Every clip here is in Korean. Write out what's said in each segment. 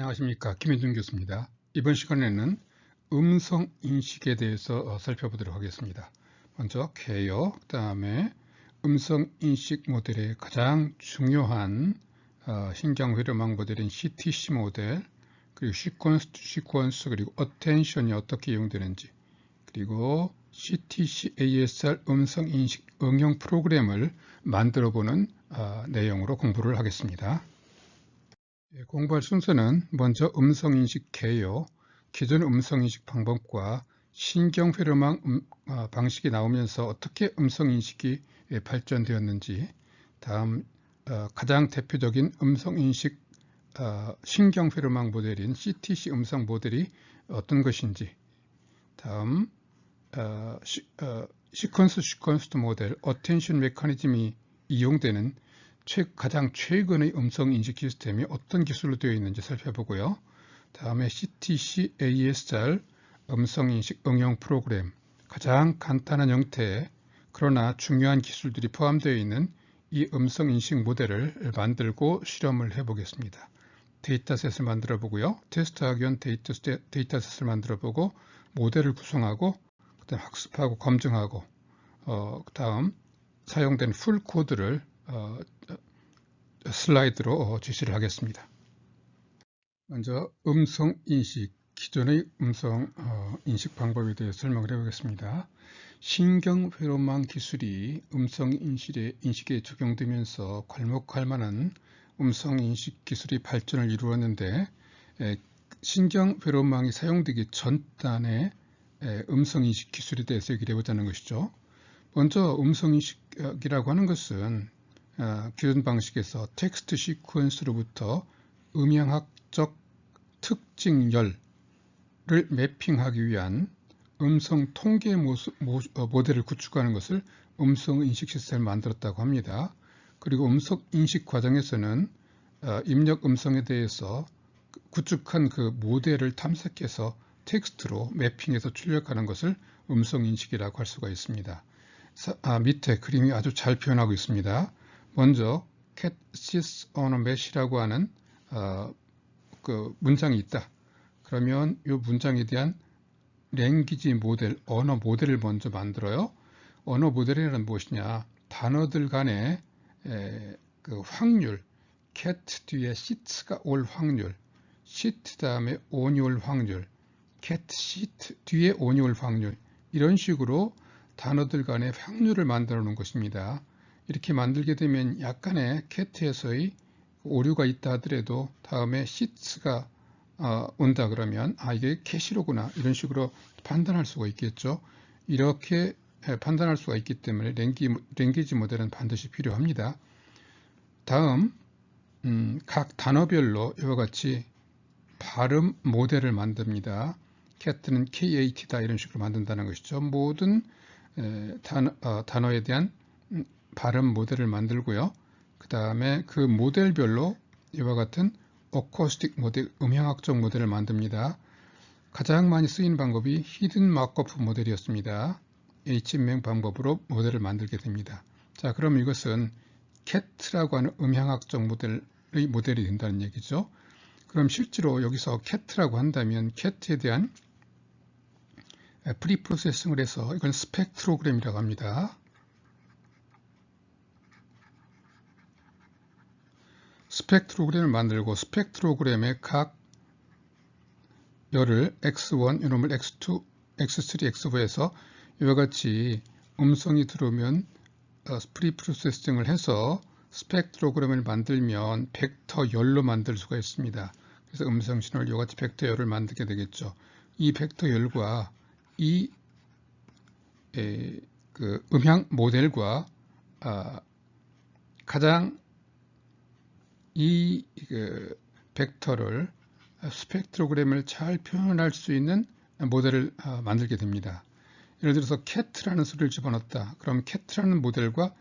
안녕하십니까. 김현준 교수입니다. 이번 시간에는 음성 인식에 대해서 살펴보도록 하겠습니다. 먼저 개요, 그 다음에 음성 인식 모델의 가장 중요한 신경 회로망 모델인 CTC 모델, 그리고 시퀀스 투 시퀀스, 그리고 어텐션이 어떻게 이용되는지, 그리고 CTC ASR 음성 인식 응용 프로그램을 만들어 보는 내용으로 공부를 하겠습니다. 공부할 순서는 먼저 음성인식 개요, 기존 음성인식 방법과 신경회로망 방식이 나오면서 어떻게 음성인식이 발전되었는지, 다음 가장 대표적인 음성인식 신경회로망 모델인 CTC 음성 모델이 어떤 것인지, 다음 시퀀스 모델, 어텐션 메커니즘이 이용되는 가장 최근의 음성 인식 시스템이 어떤 기술로 되어 있는지 살펴보고요. 다음에 CTC ASR 음성 인식 응용 프로그램, 가장 간단한 형태의 그러나 중요한 기술들이 포함되어 있는 이 음성 인식 모델을 만들고 실험을 해보겠습니다. 데이터셋을 만들어 보고요. 테스트하기 위한 데이터셋을 만들어 보고 모델을 구성하고 그다음 학습하고 검증하고 그다음 사용된 풀 코드를 슬라이드로 제시를 하겠습니다. 먼저 음성 인식, 기존의 음성 인식 방법에 대해 설명을 해보겠습니다. 신경 회로망 기술이 음성 인식에 적용되면서 괄목할 만한 음성 인식 기술이 발전을 이루었는데, 신경 회로망이 사용되기 전단의 음성 인식 기술에 대해서 얘기를 해보자는 것이죠. 먼저 음성 인식이라고 하는 것은 기존 방식에서 텍스트 시퀀스로부터 음향학적 특징열을 매핑하기 위한 음성 통계 모델을 구축하는 것을 음성 인식 시스템을 만들었다고 합니다. 그리고 음성 인식 과정에서는 입력 음성에 대해서 구축한 그 모델을 탐색해서 텍스트로 매핑해서 출력하는 것을 음성 인식이라고 할 수가 있습니다. 밑에 그림이 아주 잘 표현하고 있습니다. 먼저 cat sits on a mesh라고 하는 그 문장이 있다. 그러면 이 문장에 대한 랭귀지 모델, 언어 모델을 먼저 만들어요. 언어 모델이란 무엇이냐? 단어들 간의 그 확률, cat 뒤에 sits가 올 확률, sit 다음에 on이 올 확률, cat sit 뒤에 on이 올 확률, 이런 식으로 단어들 간의 확률을 만들어 놓은 것입니다. 이렇게 만들게 되면 약간의 cat에서의 오류가 있다 하더라도 다음에 sits가 온다 그러면 이게 캐시로구나, 이런 식으로 판단할 수가 있겠죠. 이렇게 판단할 수가 있기 때문에 랭귀지 모델은 반드시 필요합니다. 다음 각 단어별로 이와 같이 발음 모델을 만듭니다. cat는 KAT다, 이런 식으로 만든다는 것이죠. 모든 단어에 대한 발음 모델을 만들고요. 그 다음에 그 모델별로 이와 같은 어쿠스틱 모델, 음향학적 모델을 만듭니다. 가장 많이 쓰인 방법이 히든 마크오프 모델이었습니다. H명 방법으로 모델을 만들게 됩니다. 자, 그럼 이것은 cat라고 하는 음향학적 모델이 된다는 얘기죠. 그럼 실제로 여기서 cat라고 한다면 cat에 대한 프리프로세싱을 해서 이건 스펙트로그램이라고 합니다. 스펙트로그램을 만들고 스펙트로그램의 각 열을 x1, 이놈을 x2, x3, x4에서 이와 같이 음성이 들어오면 프리프로세싱을 해서 스펙트로그램을 만들면 벡터 열로 만들 수가 있습니다. 그래서 음성 신호를 이와 같이 벡터 열을 만들게 되겠죠. 이 벡터 열과 이 그 음향 모델과 가장 이 벡터를 스펙트로그램을 잘 표현할 수 있는 모델을 만들게 됩니다. 예를 들어서 cat라는 소리를 집어넣었다. 그럼 cat라는 모델과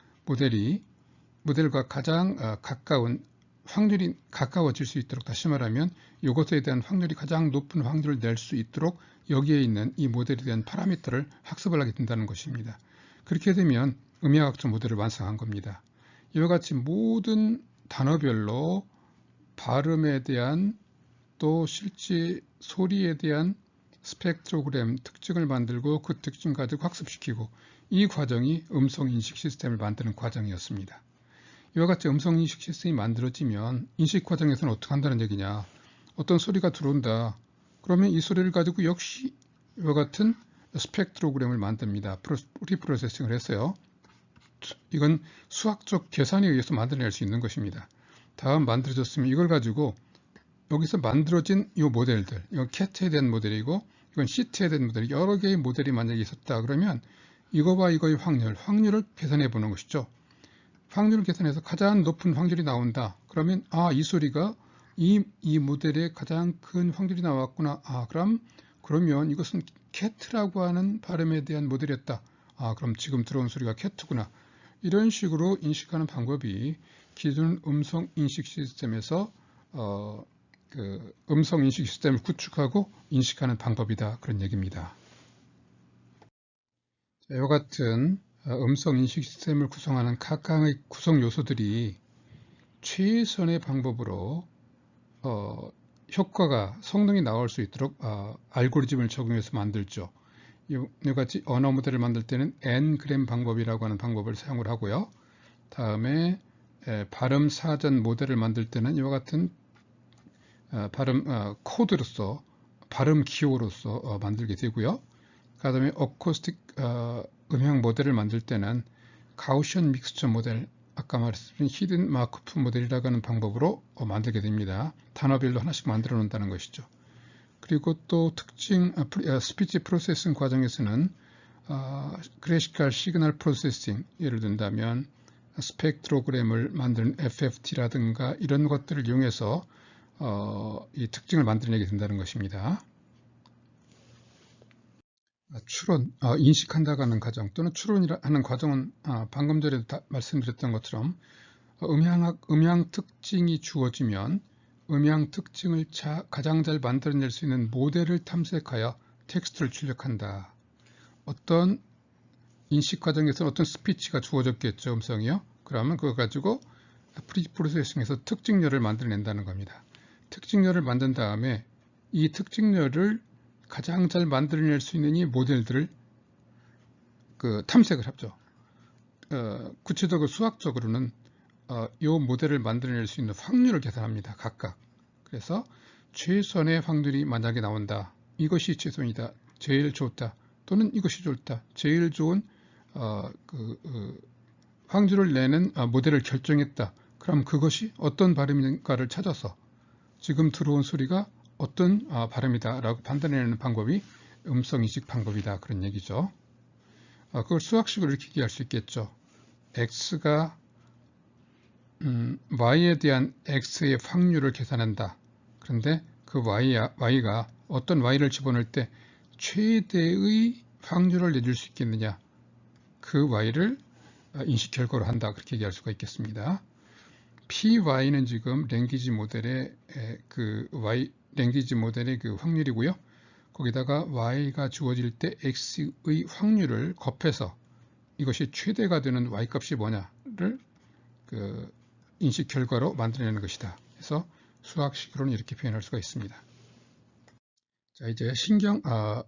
가장 가까운 확률이 가까워질 수 있도록, 다시 말하면 이것에 대한 확률이 가장 높은 확률을 낼 수 있도록 여기에 있는 이 모델에 대한 파라미터를 학습을 하게 된다는 것입니다. 그렇게 되면 음향학적 모델을 완성한 겁니다. 이와 같이 모든 단어별로 발음에 대한 또 실제 소리에 대한 스펙트로그램 특징을 만들고 그 특징 가지고 학습시키고, 이 과정이 음성인식 시스템을 만드는 과정이었습니다. 이와 같이 음성인식 시스템이 만들어지면 인식 과정에서는 어떻게 한다는 얘기냐, 어떤 소리가 들어온다. 그러면 이 소리를 가지고 역시 이와 같은 스펙트로그램을 만듭니다. 프리프로세싱을 했어요. 이건 수학적 계산에 의해서 만들어낼 수 있는 것입니다. 다음 만들어졌으면 이걸 가지고 여기서 만들어진 이 모델들, 이건 캣에 대한 모델이고 이건 시트에 대한 모델, 여러 개의 모델이 만약에 있었다 그러면 이거와 이거의 확률을 계산해 보는 것이죠. 확률을 계산해서 가장 높은 확률이 나온다. 그러면 이 소리가 이 모델에 가장 큰 확률이 나왔구나. 그러면 이것은 캣라고 하는 발음에 대한 모델이었다. 그럼 지금 들어온 소리가 캣구나. 이런 식으로 인식하는 방법이 기존 음성 인식 시스템에서 음성 인식 시스템을 구축하고 인식하는 방법이다. 그런 얘기입니다. 이와 같은 음성 인식 시스템을 구성하는 각각의 구성 요소들이 최선의 방법으로 효과가, 성능이 나올 수 있도록 알고리즘을 적용해서 만들죠. 이와 같이 언어 모델을 만들 때는 N그램 방법이라고 하는 방법을 사용을 하고요. 다음에 발음 사전 모델을 만들 때는 이와 같은 발음 코드로서, 발음 기호로서 만들게 되고요. 그 다음에 어코스틱 음향 모델을 만들 때는 가우시언 믹스처 모델, 아까 말했던 히든 마크오프 모델이라고 하는 방법으로 만들게 됩니다. 단어별로 하나씩 만들어 놓는다는 것이죠. 그리고 또 특징 스피치 프로세싱 과정에서는 클래시컬 시그널 프로세싱, 예를 든다면 스펙트로그램을 만드는 FFT라든가 이런 것들을 이용해서 이 특징을 만들어내게 된다는 것입니다. 추론, 인식한다고 하는 과정 또는 추론이라는 과정은 방금 전에도 말씀드렸던 것처럼 음향 특징이 주어지면 음향 특징을 가장 잘 만들어낼 수 있는 모델을 탐색하여 텍스트를 출력한다. 어떤 인식 과정에서 어떤 스피치가 주어졌겠죠, 음성이요. 그러면 그거 가지고 프리프로세싱에서 특징열을 만들어낸다는 겁니다. 특징열을 만든 다음에 이 특징열을 가장 잘 만들어낼 수 있는 이 모델들을 탐색을 하죠. 구체적으로 수학적으로는 이 모델을 만들어낼 수 있는 확률을 계산합니다. 각각. 그래서 최선의 확률이 만약에 나온다. 이것이 최선이다. 제일 좋다. 또는 이것이 좋다. 제일 좋은 확률을 내는 모델을 결정했다. 그럼 그것이 어떤 발음인가를 찾아서 지금 들어온 소리가 어떤 발음이다라고 판단해내는 방법이 음성인식 방법이다. 그런 얘기죠. 그걸 수학식으로 이렇게 얘기할 수 있겠죠. x가 y에 대한 x의 확률을 계산한다. 그런데 그 y가 어떤 y를 집어넣을 때 최대의 확률을 내줄 수 있겠느냐. 그 y를 인식 결과로 한다. 그렇게 얘기할 수가 있겠습니다. py는 지금 랭귀지 모델의 랭귀지 모델의 그 확률이고요. 거기다가 y가 주어질 때 x의 확률을 곱해서 이것이 최대가 되는 y 값이 뭐냐를 인식 결과로 만들어내는 것이다. 그래서 수학식으로는 이렇게 표현할 수가 있습니다. 자, 이제 신경망을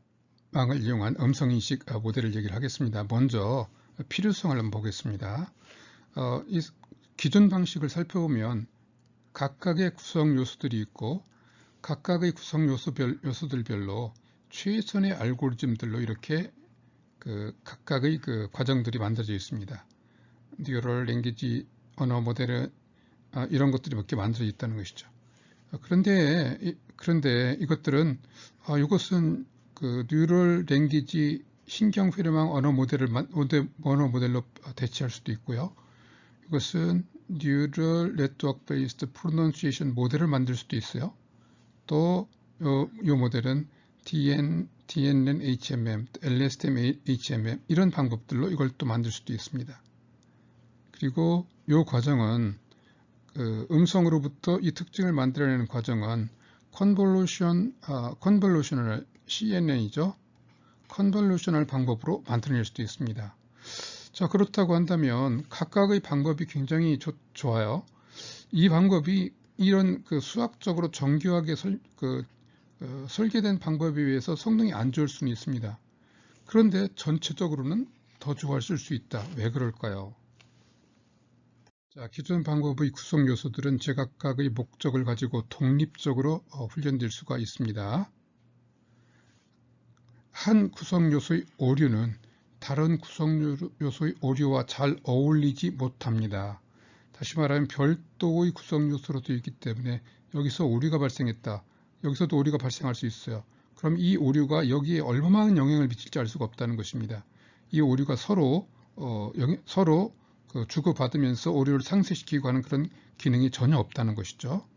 이용한 음성인식 모델을 얘기를 하겠습니다. 먼저 필요성을 한번 보겠습니다. 이 기존 방식을 살펴보면 각각의 구성 요소들이 있고 각각의 구성 요소들별로 최선의 알고리즘들로 이렇게 각각의 과정들이 만들어져 있습니다. 뉴럴 랭귀지 언어 모델은 이런 것들이 몇 개 만들어져 있다는 것이죠. 그런데 이것들은 이것은 뉴럴 랭귀지 신경 회로망 언어 모델로 대체할 수도 있고요. 이것은 뉴럴 네트워크 베이스드 프로넌시에이션 모델을 만들 수도 있어요. 또 이 모델은 DNN HMM, LSTM HMM 이런 방법들로 이걸 또 만들 수도 있습니다. 그리고 이 과정은 음성으로부터 이 특징을 만들어내는 과정은 컨볼루셔널 CNN이죠. 컨볼루셔널 방법으로 만들어낼 수도 있습니다. 자, 그렇다고 한다면 각각의 방법이 굉장히 좋아요. 이 방법이 이런 그 수학적으로 정교하게 설계된 방법에 의해서 성능이 안 좋을 수는 있습니다. 그런데 전체적으로는 더 좋아할 수 있다. 왜 그럴까요? 자, 기존 방법의 구성 요소들은 제각각의 목적을 가지고 독립적으로 훈련될 수가 있습니다. 한 구성 요소의 오류는 다른 구성 요소의 오류와 잘 어울리지 못합니다. 다시 말하면 별도의 구성 요소로 되어 있기 때문에 여기서 오류가 발생했다. 여기서도 오류가 발생할 수 있어요. 그럼 이 오류가 여기에 얼마만한 영향을 미칠지 알 수가 없다는 것입니다. 이 오류가 서로 주고받으면서 오류를 상쇄시키고 하는 그런 기능이 전혀 없다는 것이죠.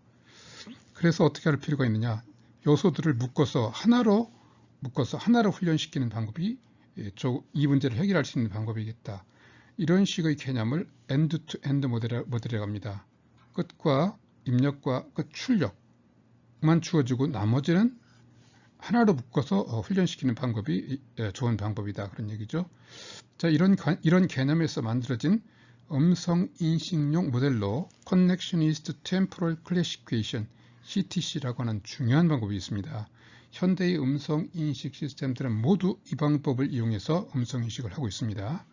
그래서 어떻게 할 필요가 있느냐? 요소들을 묶어서 하나로 훈련시키는 방법이 이 문제를 해결할 수 있는 방법이겠다. 이런 식의 개념을 엔드-투-엔드 모델이라고 합니다. 끝과 입력과 끝 출력만 주어지고 나머지는 하나로 묶어서 훈련시키는 방법이 좋은 방법이다. 그런 얘기죠. 자, 이런 개념에서 만들어진 음성 인식용 모델로 Connectionist Temporal Classification CTC라고 하는 중요한 방법이 있습니다. 현대의 음성 인식 시스템들은 모두 이 방법을 이용해서 음성 인식을 하고 있습니다.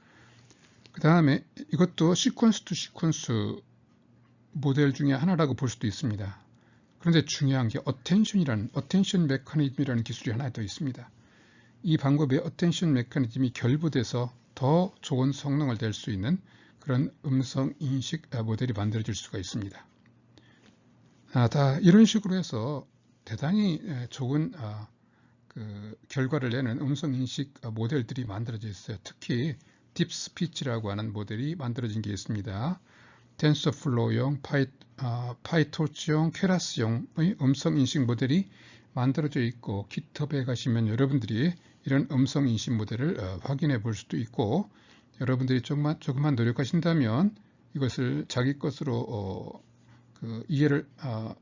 그 다음에 이것도 시퀀스 투 시퀀스 모델 중에 하나라고 볼 수도 있습니다. 그런데 중요한 게 어텐션 메커니즘이라는 기술이 하나 더 있습니다. 이 방법에 어텐션 메커니즘이 결부돼서 더 좋은 성능을 낼 수 있는 그런 음성 인식 모델이 만들어질 수가 있습니다. 다 이런 식으로 해서 대단히 좋은 결과를 내는 음성 인식 모델들이 만들어져 있어요. 특히 딥스피치라고 하는 모델이 만들어진 게 있습니다. 텐서플로우용, 파이토치용, 케라스용의 음성 인식 모델이 만들어져 있고 깃허브에 가시면 여러분들이 이런 음성 인식 모델을 확인해 볼 수도 있고 여러분들이 조금만 노력하신다면 이것을 자기 것으로 이해를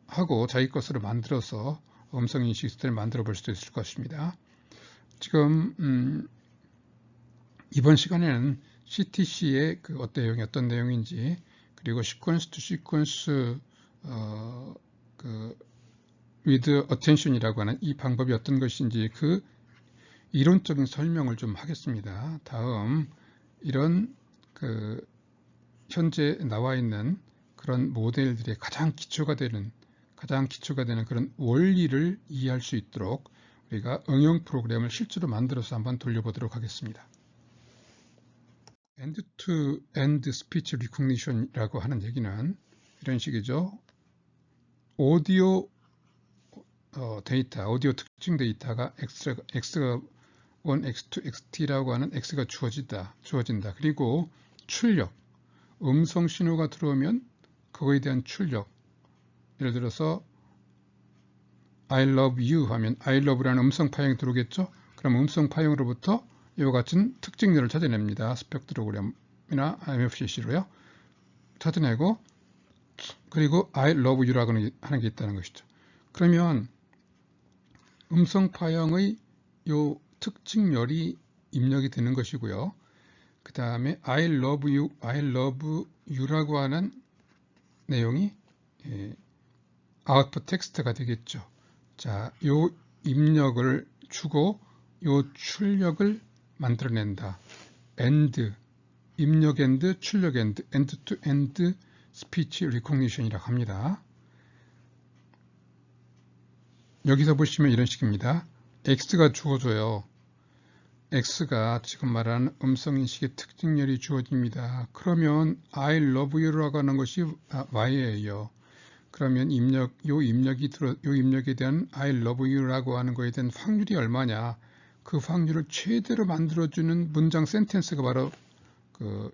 하고 자기 것으로 만들어서 음성 인식 시스템을 만들어 볼 수도 있을 것입니다. 지금 이번 시간에는 CTC의 어떤 내용인지 그리고 시퀀스 투 시퀀스 with attention이라고 하는 이 방법이 어떤 것인지 그 이론적인 설명을 좀 하겠습니다. 다음 이런 현재 나와 있는 그런 모델들의 가장 기초가 되는 그런 원리를 이해할 수 있도록 우리가 응용 프로그램을 실제로 만들어서 한번 돌려보도록 하겠습니다. end-to-end speech recognition이라고 하는 얘기는 이런 식이죠. 오디오 특징 데이터가 x가 1, x2, xt라고 하는 x가 주어진다. 그리고 출력, 음성 신호가 들어오면 그거에 대한 출력. 예를 들어서 I love you 하면 I love라는 음성 파형이 들어오겠죠. 그럼 음성 파형으로부터 이와 같은 특징들을 찾아냅니다. 스펙트로그램이나 MFCC로요. 찾아내고 그리고 I love you라고 하는 게 있다는 것이죠. 그러면 음성 파형의 요 특징열이 입력이 되는 것이고요. 그 다음에 I love you라고 하는 내용이 아웃풋 텍스트가 되겠죠. 자, 요 입력을 주고 요 출력을 만들어낸다. 입력 엔드, 출력 엔드, 엔드 투 엔드 스피치 리코그니션이라고 합니다. 여기서 보시면 이런 식입니다. X가 주어져요. X가 지금 말하는 음성인식의 특징열이 주어집니다. 그러면 I love you라고 하는 것이 Y예요. 그러면 요 입력에 대한 I love you라고 하는 것에 대한 확률이 얼마냐? 그 확률을 최대로 만들어주는 문장 센텐스가 바로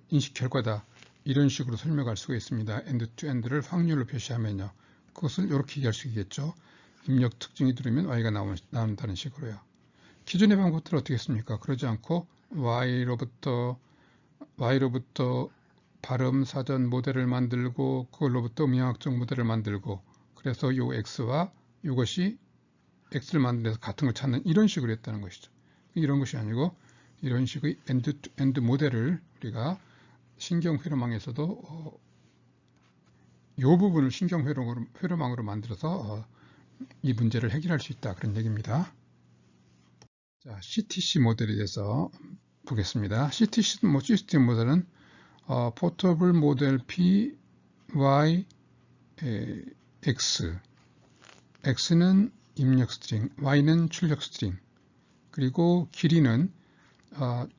인식 결과다. 이런 식으로 설명할 수가 있습니다. 엔드 투 엔드를 확률로 표시하면요. 그것을 이렇게 얘기할 수 있겠죠. 입력 특징이 들으면 Y가 나온다는 식으로요. 기존의 방법들은 어떻게 했습니까? 그러지 않고 Y로부터 발음 사전 모델을 만들고 그걸로부터 음향학적 모델을 만들고 그래서 요 X와 이것이 X를 만들어서 같은 걸 찾는 이런 식으로 했다는 것이죠. 이런 것이 아니고 이런 식의 엔드 모델을 우리가 신경회로망에서도 이 부분을 신경 회로망으로 만들어서 이 문제를 해결할 수 있다, 그런 얘기입니다. 자, CTC 모델에 대해서 보겠습니다. CTC 시스템 모델은 포터블 모델 P, Y, X, X는 입력 스트링, Y는 출력 스트링, 그리고 길이는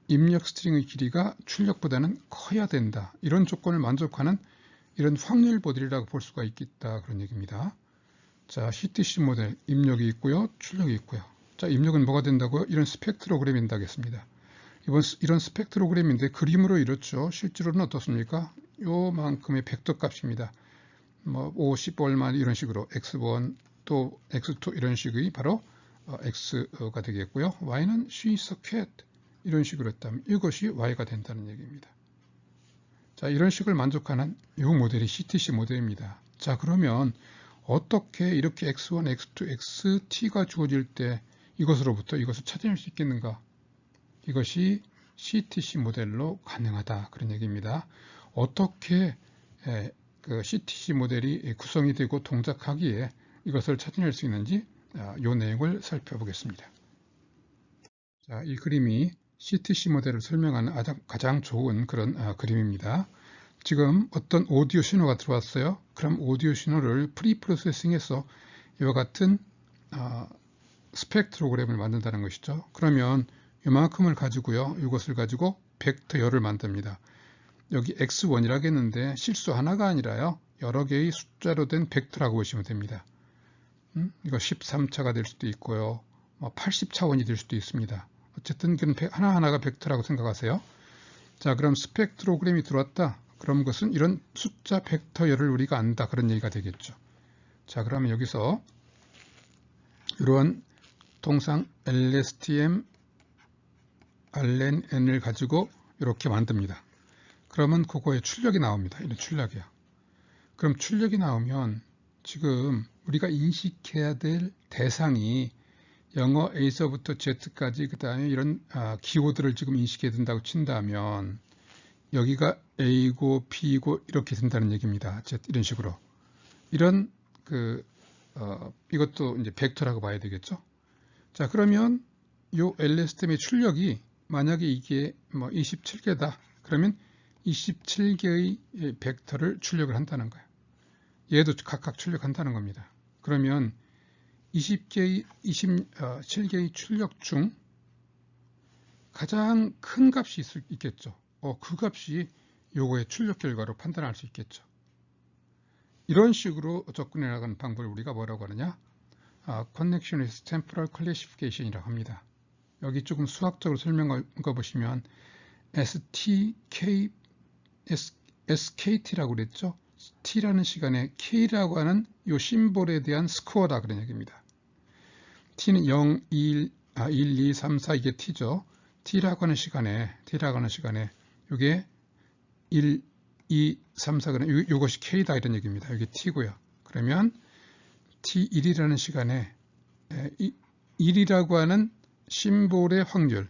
입력 스트링의 길이가 출력보다는 커야 된다. 이런 조건을 만족하는 이런 확률 모델이라고 볼 수가 있겠다, 그런 얘기입니다. 자, CTC 모델 입력이 있고요, 출력이 있고요. 자, 입력은 뭐가 된다고요? 이런 스펙트로그램이 된다겠습니다. 이런 스펙트로그램인데 그림으로 이렇죠. 실제로는 어떻습니까? 요만큼의 벡터 값입니다. 뭐 50, 얼마 이런 식으로 x1 또 x2 이런 식의 바로 x가 되겠고요. y는 she is a cat 이런 식으로 했다면 이것이 y가 된다는 얘기입니다. 자, 이런 식을 만족하는 이 모델이 CTC 모델입니다. 자, 그러면 어떻게 이렇게 x1, x2, xt가 주어질 때 이것으로부터 이것을 찾아낼 수 있겠는가? 이것이 CTC 모델로 가능하다, 그런 얘기입니다. 어떻게 그 CTC 모델이 구성이 되고 동작하기에 이것을 찾아낼 수 있는지 이 내용을 살펴보겠습니다. 자, 이 그림이 CTC 모델을 설명하는 가장 좋은 그런 그림입니다. 지금 어떤 오디오 신호가 들어왔어요. 그럼 오디오 신호를 프리프로세싱해서 이와 같은 스펙트로그램을 만든다는 것이죠. 그러면 이만큼을 가지고요, 이것을 가지고 벡터열을 만듭니다. 여기 x1이라고 했는데 실수 하나가 아니라요, 여러 개의 숫자로 된 벡터라고 보시면 됩니다. 이거 13차가 될 수도 있고요, 80차원이 될 수도 있습니다. 어쨌든 하나하나가 벡터라고 생각하세요. 자, 그럼 스펙트로그램이 들어왔다. 그럼 그것은 이런 숫자 벡터열을 우리가 안다, 그런 얘기가 되겠죠. 자, 그러면 여기서 이러한 통상 LSTM RNN을 가지고 이렇게 만듭니다. 그러면 그거에 출력이 나옵니다. 이런 출력이야. 그럼 출력이 나오면 지금 우리가 인식해야 될 대상이 영어 A서부터 Z까지 그 다음에 이런 기호들을 지금 인식해야 된다고 친다면 여기가 A고 B고 이렇게 된다는 얘기입니다. 이런 식으로. 이런 이것도 이제 벡터라고 봐야 되겠죠. 자, 그러면 요 LSTM의 출력이 만약에 이게 27개다. 그러면 27개의 벡터를 출력을 한다는 거예요. 얘도 각각 출력한다는 겁니다. 그러면 27개의 출력 중 가장 큰 값이 있겠죠. 그 값이 요거의 출력 결과로 판단할 수 있겠죠. 이런 식으로 접근해 나가는 방법을 우리가 뭐라고 하느냐? Connectionist Temporal Classification이라고 합니다. 여기 조금 수학적으로 설명한 거 보시면 SKT라고 그랬죠. T라는 시간에 K라고 하는 이 심볼에 대한 스코어다, 그런 얘기입니다. T는 0, 1, 2, 3, 4 이게 T죠. T라고 하는 시간에 이게 1, 2, 3, 4 그러면 이것이 K다, 이런 얘기입니다. 여기 T고요. 그러면 T1이라는 시간에 1이라고 하는 심볼의 확률,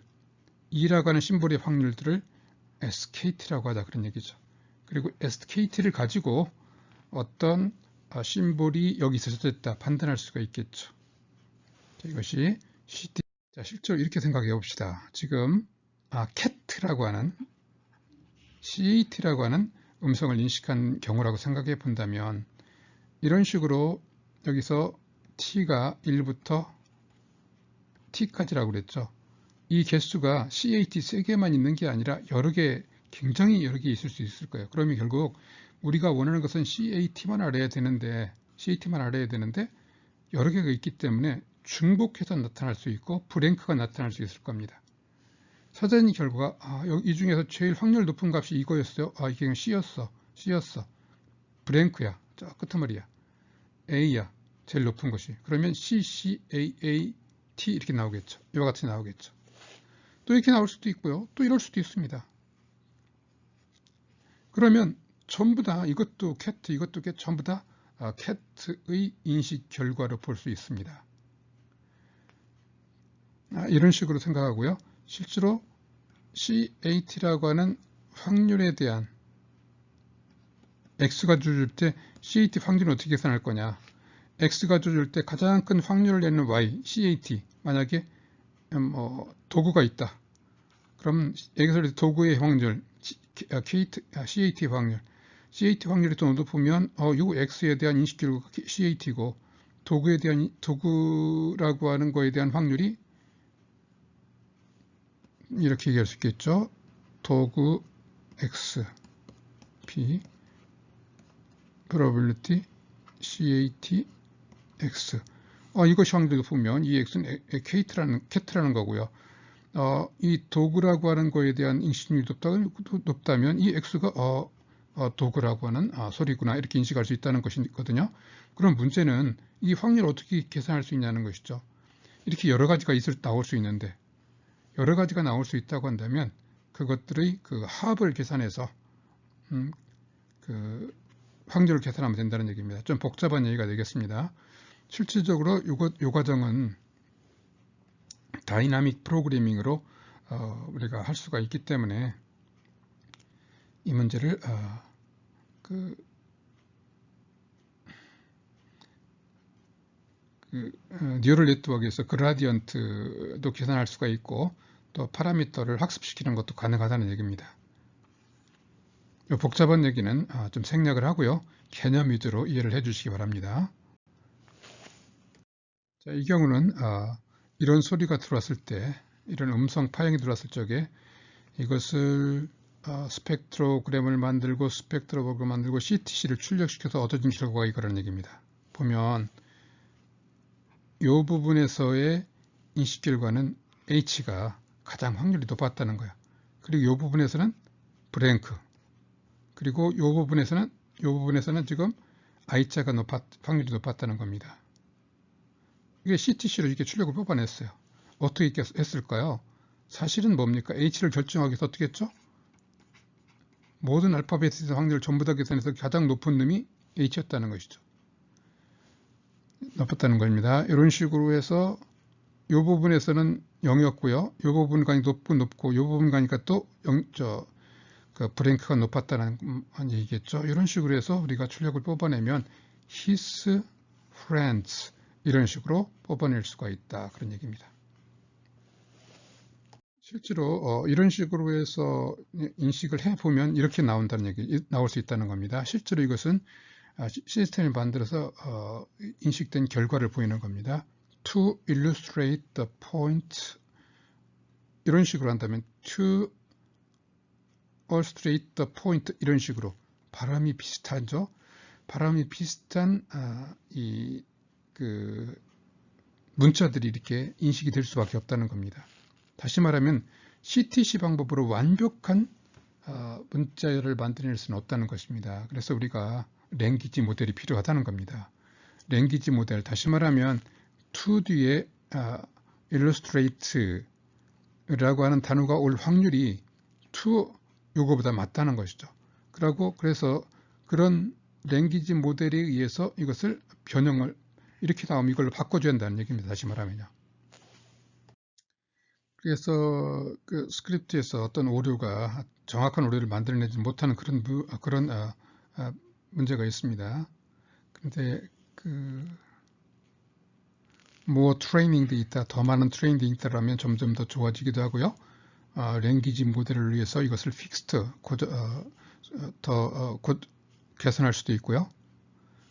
2라고 하는 심볼의 확률들을 SKT라고 하자, 그런 얘기죠. 그리고 SKT를 가지고 어떤 심볼이 여기서 됐다 판단할 수가 있겠죠. 자, 이것이 CT. 자, 실제로 이렇게 생각해 봅시다. 지금 CAT라고 하는 CAT라고 하는 음성을 인식한 경우라고 생각해 본다면 이런 식으로 여기서 T가 1부터 T까지라고 그랬죠. 이 개수가 CAT 3개만 있는 게 아니라 굉장히 여러 개 있을 수 있을 거예요. 그러면 결국 우리가 원하는 것은 CAT만 알아야 되는데 여러 개가 있기 때문에 중복해서 나타날 수 있고 브랭크가 나타날 수 있을 겁니다. 찾아낸 결과가 이 중에서 제일 확률 높은 값이 이거였어요. 이게 그냥 C였어. 브랭크야. 끄트머리야. A야. 제일 높은 것이. 그러면 CCAAT 이렇게 나오겠죠. 이와 같이 나오겠죠. 또 이렇게 나올 수도 있고요. 또 이럴 수도 있습니다. 그러면 전부 다 이것도 cat, 이것도 cat, 전부 다 cat의 인식 결과로 볼 수 있습니다. 이런 식으로 생각하고요. 실제로 CAT라고 하는 확률에 대한 X가 주어질 때 CAT 확률은 어떻게 계산할 거냐. X가 주어질 때 가장 큰 확률을 내는 Y, CAT. 만약에 도구가 있다. 그럼 여기서 도구의 확률, CAT 확률. CAT 확률이 더 높으면 요 X에 대한 인식 결과가 CAT고 도구라고 하는 거에 대한 확률이 이렇게 얘기할 수 있겠죠. 도구 X P probability CAT X. 이것이 확률이 높으면 이 X는 캣라는 거고요. 이 도구라고 하는 거에 대한 인식률이 높다면 이 X가 도구라고 하는 소리구나 이렇게 인식할 수 있다는 것이거든요. 그럼 문제는 이 확률을 어떻게 계산할 수 있냐는 것이죠. 이렇게 여러 가지가 나올 수 있는데 여러 가지가 나올 수 있다고 한다면 그것들의 그 합을 계산해서 그 확률을 계산하면 된다는 얘기입니다. 좀 복잡한 얘기가 되겠습니다. 실질적으로 이 과정은 다이나믹 프로그래밍으로 우리가 할 수가 있기 때문에 이 문제를 뉴럴 네트워크에서 그라디언트도 계산할 수가 있고 또 파라미터를 학습시키는 것도 가능하다는 얘기입니다. 이 복잡한 얘기는 좀 생략을 하고요. 개념 위주로 이해를 해 주시기 바랍니다. 자, 이 경우는 이런 소리가 들어왔을 때, 이런 음성 파형이 들어왔을 적에 이것을 스펙트로그램을 만들고 스펙트로그램을 만들고 CTC를 출력시켜서 얻어진 결과가 이거라는 얘기입니다. 보면 이 부분에서의 인식 결과는 H가 가장 확률이 높았다는 거예요. 그리고 이 부분에서는 브랭크. 그리고 이 부분에서는 지금 I자가 확률이 높았다는 겁니다. 이게 CTC로 이렇게 출력을 뽑아냈어요. 어떻게 했을까요? 사실은 뭡니까? H를 결정하기 위해서 어떻게 했죠? 모든 알파벳의 확률을 전부 다 계산해서 가장 높은 놈이 H였다는 것이죠. 높았다는 겁니다. 이런 식으로 해서 이 부분에서는 0이었고요. 이 부분 가니까 높고 이 부분 가니까 또 그 브랭크가 높았다는 얘기겠죠. 이런 식으로 해서 우리가 출력을 뽑아내면 his friends 이런 식으로 뽑아낼 수가 있다. 그런 얘기입니다. 실제로 이런 식으로 해서 인식을 해보면 이렇게 나올 수 있다는 겁니다. 실제로 이것은 시스템을 만들어서 인식된 결과를 보이는 겁니다. To illustrate the point 이런 식으로 한다면 to illustrate the point 이런 식으로 발음이 비슷하죠. 발음이 비슷한 그 문자들이 이렇게 인식이 될 수밖에 없다는 겁니다. 다시 말하면 CTC 방법으로 완벽한 문자를 만들어낼 수는 없다는 것입니다. 그래서 우리가 랭귀지 모델이 필요하다는 겁니다. 랭귀지 모델, 다시 말하면 to 뒤에 illustrate라고 하는 단어가 올 확률이 to 요거보다 맞다는 것이죠. 그래서 그런 랭귀지 모델에 의해서 이것을 변형을 이렇게 나오면 이걸로 바꿔줘야 한다는 얘기입니다. 다시 말하면요. 그래서 그 스크립트에서 어떤 오류가 정확한 오류를 만들어내지 못하는 그런 문제가 있습니다. 근데 뭐 트레이닝도 있다, 더 많은 트레이닝도 있다라면 점점 더 좋아지기도 하고요. 랭귀지 모델을 위해서 이것을 픽스트 곧 개선할 수도 있고요.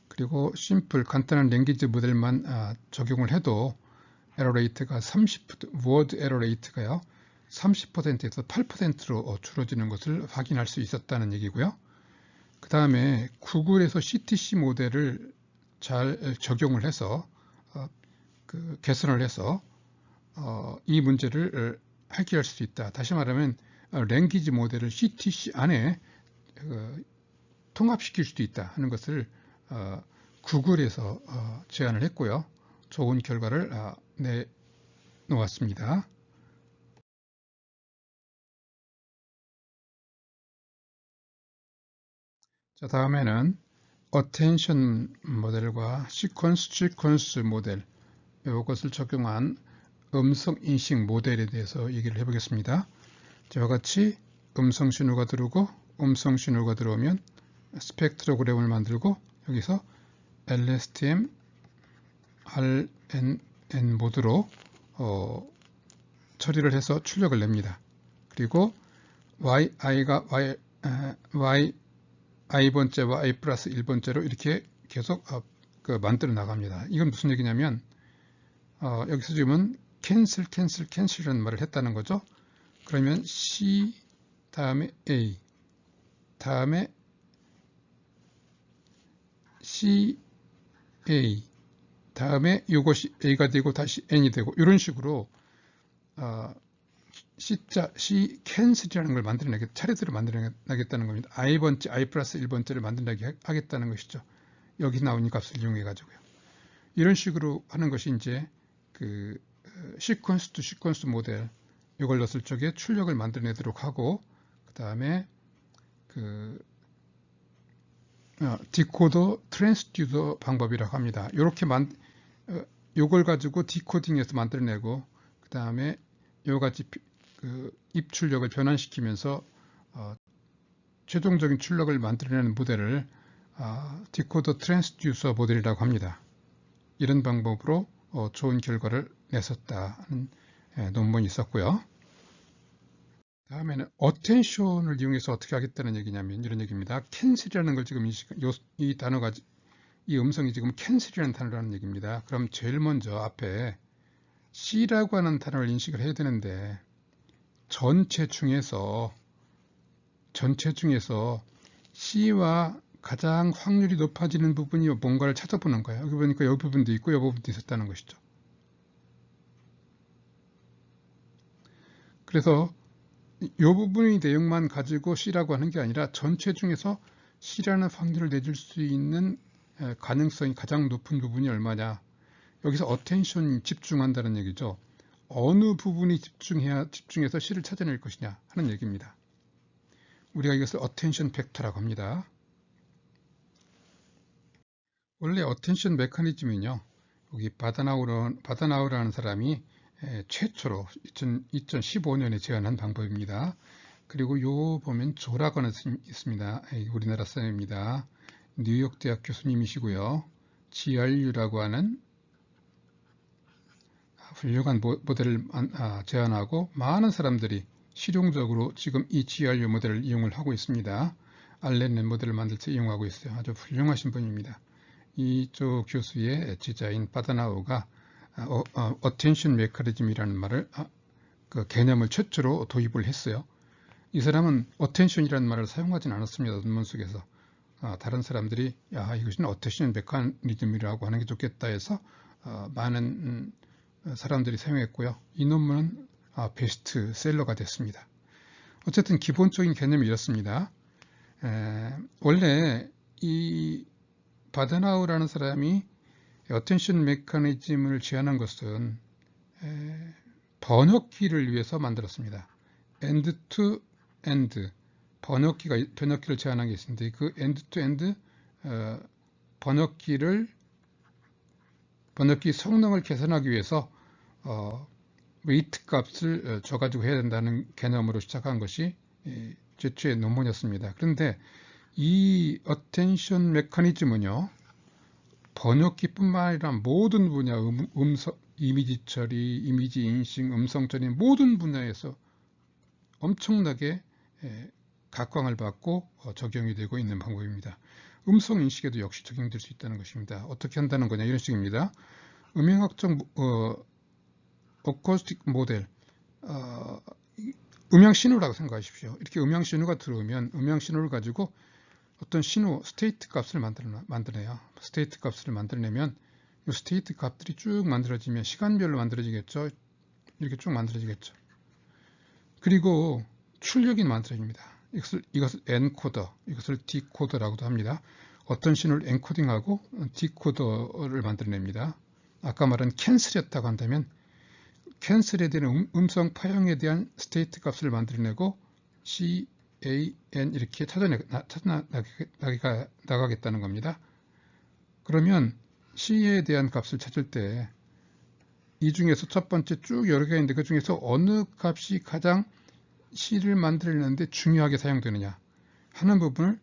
그리고 심플 간단한 랭귀지 모델만 적용을 해도 에러 레이트가 워드 에러 레이트가요 30%에서 8%로 줄어지는 것을 확인할 수 있었다는 얘기고요. 그 다음에 구글에서 CTC 모델을 잘 적용을 해서 개선을 해서 이 문제를 해결할 수 있다. 다시 말하면 랭귀지 모델을 CTC 안에 통합시킬 수도 있다 하는 것을 구글에서 제안을 했고요. 좋은 결과를 내놓았습니다. 자, 다음에는 attention 모델과 sequence 모델 이것을 적용한 음성 인식 모델에 대해서 얘기를 해보겠습니다. 이와 같이 음성 신호가 들어오고 음성 신호가 들어오면 스펙트로그램을 만들고 여기서 LSTM RNN 모드로 처리를 해서 출력을 냅니다. 그리고 i가 i번째와 i 플러스 1번째로 이렇게 계속 만들어 나갑니다. 이건 무슨 얘기냐면 여기서 지금은 캔슬이라는 말을 했다는 거죠. 그러면 C 다음에 A 다음에 C A 다음에 이것이 A가 되고 다시 N이 되고 이런 식으로 C 캔슬이라는 걸 차례대로 만들어내겠다는 겁니다. i번째, i 플러스 1번째를 만들어내게 하겠다는 것이죠. 여기 나온 이 값을 이용해 가지고요. 이런 식으로 하는 것이 이제 그 시퀀스 투 시퀀스 모델 이걸 넣었을 적에 출력을 만들어내도록 하고 그 다음에 그 디코더 트랜스듀서 방법이라고 합니다. 이렇게 요걸 가지고 디코딩해서 만들어내고 그 다음에 요같이 그 입출력을 변환시키면서 최종적인 출력을 만들어내는 모델을 디코더 트랜스듀서 모델이라고 합니다. 이런 방법으로 좋은 결과를 냈었다는 논문이 있었고요. 다음에는 어텐션을 이용해서 어떻게 하겠다는 얘기냐면 이런 얘기입니다. 캔슬이라는 걸 지금 이 단어가 이 음성이 지금 캔슬이라는 단어라는 얘기입니다. 그럼 제일 먼저 앞에 C라고 하는 단어를 인식을 해야 되는데 전체 중에서 C와 가장 확률이 높아지는 부분이 뭔가를 찾아보는 거예요. 여기 보니까 이 부분도 있고 이 부분도 있었다는 것이죠. 그래서 이 부분의 내용만 가지고 C라고 하는 게 아니라 전체 중에서 C라는 확률을 내줄 수 있는 가능성이 가장 높은 부분이 얼마냐. 여기서 어텐션이 집중한다는 얘기죠. 어느 부분이 집중해서 C를 찾아낼 것이냐 하는 얘기입니다. 우리가 이것을 어텐션 벡터라고 합니다. 원래 어텐션 메커니즘은요. 여기 바다나우라는 사람이 최초로 2015년에 제안한 방법입니다. 그리고 요 보면 조라고 하는 있습니다. 우리나라 사람입니다. 뉴욕 대학 교수님이시고요. GRU라고 하는 훌륭한 모델을 제안하고 많은 사람들이 실용적으로 지금 이 GRU 모델을 이용을 하고 있습니다. RNN 모델을 만들 때 이용하고 있어요. 아주 훌륭하신 분입니다. 이쪽 교수의 제자인 바다나우가 어텐션 메커니즘이라는 말을 그 개념을 최초로 도입을 했어요. 이 사람은 어텐션이라는 말을 사용하진 않았습니다. 논문 속에서. 다른 사람들이 이것은 어텐션 메커니즘이라고 하는 게 좋겠다 해서 많은 사람들이 사용했고요. 이 논문은 베스트셀러가 됐습니다. 어쨌든 기본적인 개념이 이렇습니다. 원래 이 바다나우라는 사람이 어텐션 메커니즘을 제안한 것은 번역기를 위해서 만들었습니다. end to end 번역기를 제안한 게 있는데 그 end to end 번역기 성능을 개선하기 위해서 웨이트 값을 줘가지고 해야 된다는 개념으로 시작한 것이 최초의 논문이었습니다. 그런데 이 어텐션 메커니즘은요, 번역기뿐만 아니라 모든 분야, 이미지 처리, 이미지 인식, 음성 처리 모든 분야에서 엄청나게 각광을 받고 적용이 되고 있는 방법입니다. 음성 인식에도 역시 적용될 수 있다는 것입니다. 어떻게 한다는 거냐 이런 식입니다. 음향학적 어쿠스틱 모델, 음향 신호라고 생각하십시오. 이렇게 음향 신호가 들어오면 음향 신호를 가지고 어떤 신호, 스테이트 값을 만들어내요. 스테이트 값을 만들어내면 이 스테이트 값들이 쭉 만들어지면 시간별로 만들어지겠죠. 이렇게 쭉 만들어지겠죠. 그리고 출력이 만들어집니다. 이것을 엔코더, 이것을 디코더라고도 합니다. 어떤 신호를 엔코딩하고 디코더를 만들어냅니다. 아까 말한 캔슬이었다고 한다면 캔슬에 대한 음성 파형에 대한 스테이트 값을 만들어내고 C, A, N 이렇게 나가겠다는 겁니다. 그러면 C에 대한 값을 찾을 때 이 중에서 첫 번째 쭉 여러 개가 있는데 그 중에서 어느 값이 가장 C를 만들어내는데 중요하게 사용되느냐 하는 부분을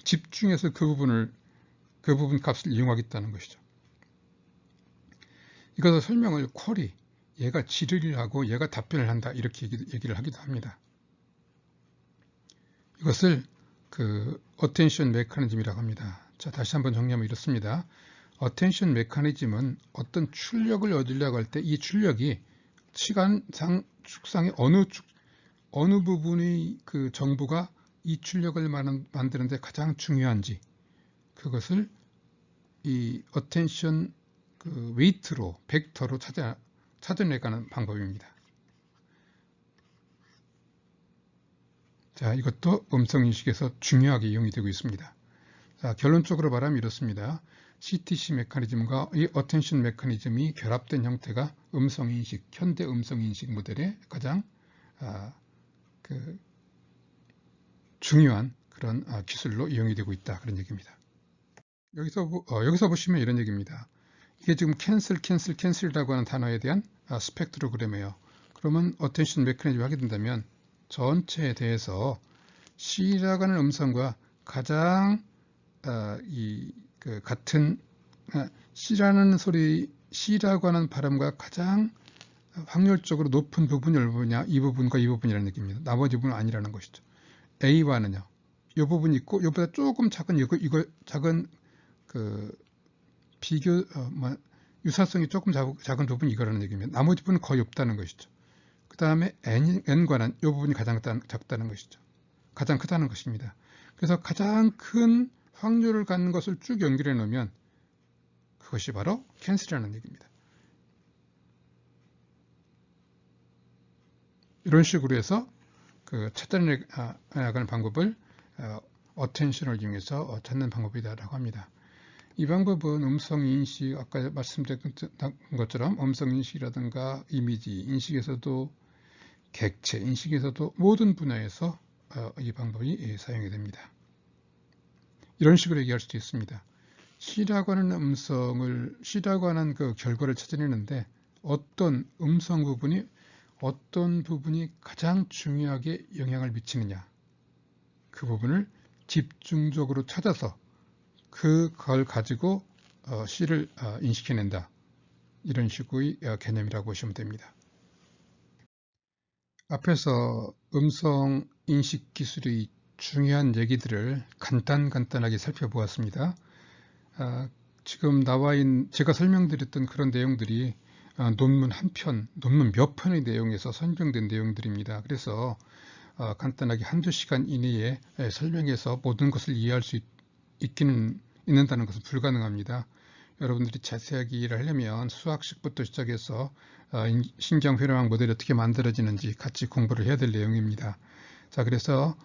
집중해서 그 부분 값을 이용하겠다는 것이죠. 이것을 설명을 쿼리, 얘가 질의를 하고 얘가 답변을 한다 이렇게 얘기를 하기도 합니다. 이것을 그 어텐션 메커니즘이라고 합니다. 자, 다시 한번 정리하면 이렇습니다. 어텐션 메커니즘은 어떤 출력을 얻으려고 할 때 이 출력이 시간상 축상의 어느 부분의 그 정보가 이 출력을 만드는데 가장 중요한지 그것을 이 어텐션 그 웨이트로 벡터로 찾아내가는 방법입니다. 자, 이것도 음성인식에서 중요하게 이용이 되고 있습니다. 자, 결론적으로 말하면 이렇습니다. CTC 메커니즘과 이 어텐션 메커니즘이 결합된 형태가 음성인식, 현대 음성인식 모델의 가장 중요한 그런 기술로 이용이 되고 있다. 그런 얘기입니다. 여기서 보시면 이런 얘기입니다. 이게 지금 캔슬이라고 하는 단어에 대한 스펙트로그램이에요. 그러면 어텐션 메커니즘을 하게 된다면 전체에 대해서 C라고 하는 음성과 가장 같은 C라는 소리, C라고 하는 발음과 가장 확률적으로 높은 부분이 얼마냐, 이 부분과 이 부분이라는 얘기입니다. 나머지 부분은 아니라는 것이죠. A와는요, 이 부분이 있고 이보다 조금 작은 이거 작은 그 비교 유사성이 조금 작은 부분이 이거라는 얘기입니다. 나머지 부분은 거의 없다는 것이죠. 그 다음에 n과는 이 부분이 가장 작다는 것이죠. 가장 크다는 것입니다. 그래서 가장 큰 확률을 갖는 것을 쭉 연결해 놓으면 그것이 바로 캔슬이라는 얘기입니다. 이런 식으로 해서 그 찾아내가는 방법을 어텐션을 이용해서 찾는 방법이다라고 합니다. 이 방법은 음성인식, 아까 말씀드린 것처럼 음성인식이라든가 이미지 인식에서도 객체 인식에서도 모든 분야에서 이 방법이 사용이 됩니다. 이런 식으로 얘기할 수도 있습니다. C라고 하는 C라고 하는 그 결과를 찾아내는데 어떤 부분이 가장 중요하게 영향을 미치느냐, 그 부분을 집중적으로 찾아서 그걸 가지고 C를 인식해낸다. 이런 식의 개념이라고 보시면 됩니다. 앞에서 음성 인식 기술의 중요한 얘기들을 간단하게 살펴보았습니다. 지금 제가 설명드렸던 그런 내용들이 논문 몇 편의 내용에서 선정된 내용들입니다. 그래서 간단하게 한두 시간 이내에 설명해서 모든 것을 이해할 수 있는다는 것은 불가능합니다. 여러분들이 자세하게 이해를 하려면 수학식부터 시작해서 신경회로망 모델이 어떻게 만들어지는지 같이 공부를 해야 될 내용입니다. 자, 그래서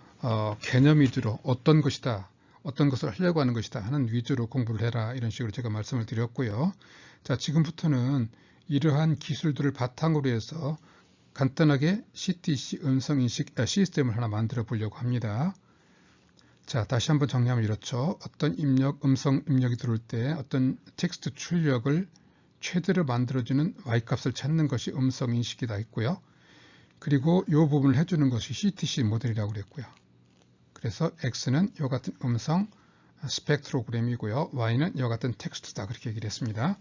개념 위주로 어떤 것을 하려고 하는 것이다 하는 위주로 공부를 해라, 이런 식으로 제가 말씀을 드렸고요. 자, 지금부터는 이러한 기술들을 바탕으로 해서 간단하게 CTC 음성인식 시스템을 하나 만들어 보려고 합니다. 자, 다시 한번 정리하면 이렇죠. 어떤 음성 입력이 들어올 때 어떤 텍스트 출력을 최대로 만들어주는 Y값을 찾는 것이 음성 인식이다 했고요. 그리고 이 부분을 해주는 것이 CTC 모델이라고 그랬고요. 그래서 X는 이 같은 음성 스펙트로그램이고요. Y는 이 같은 텍스트다, 그렇게 얘기를 했습니다.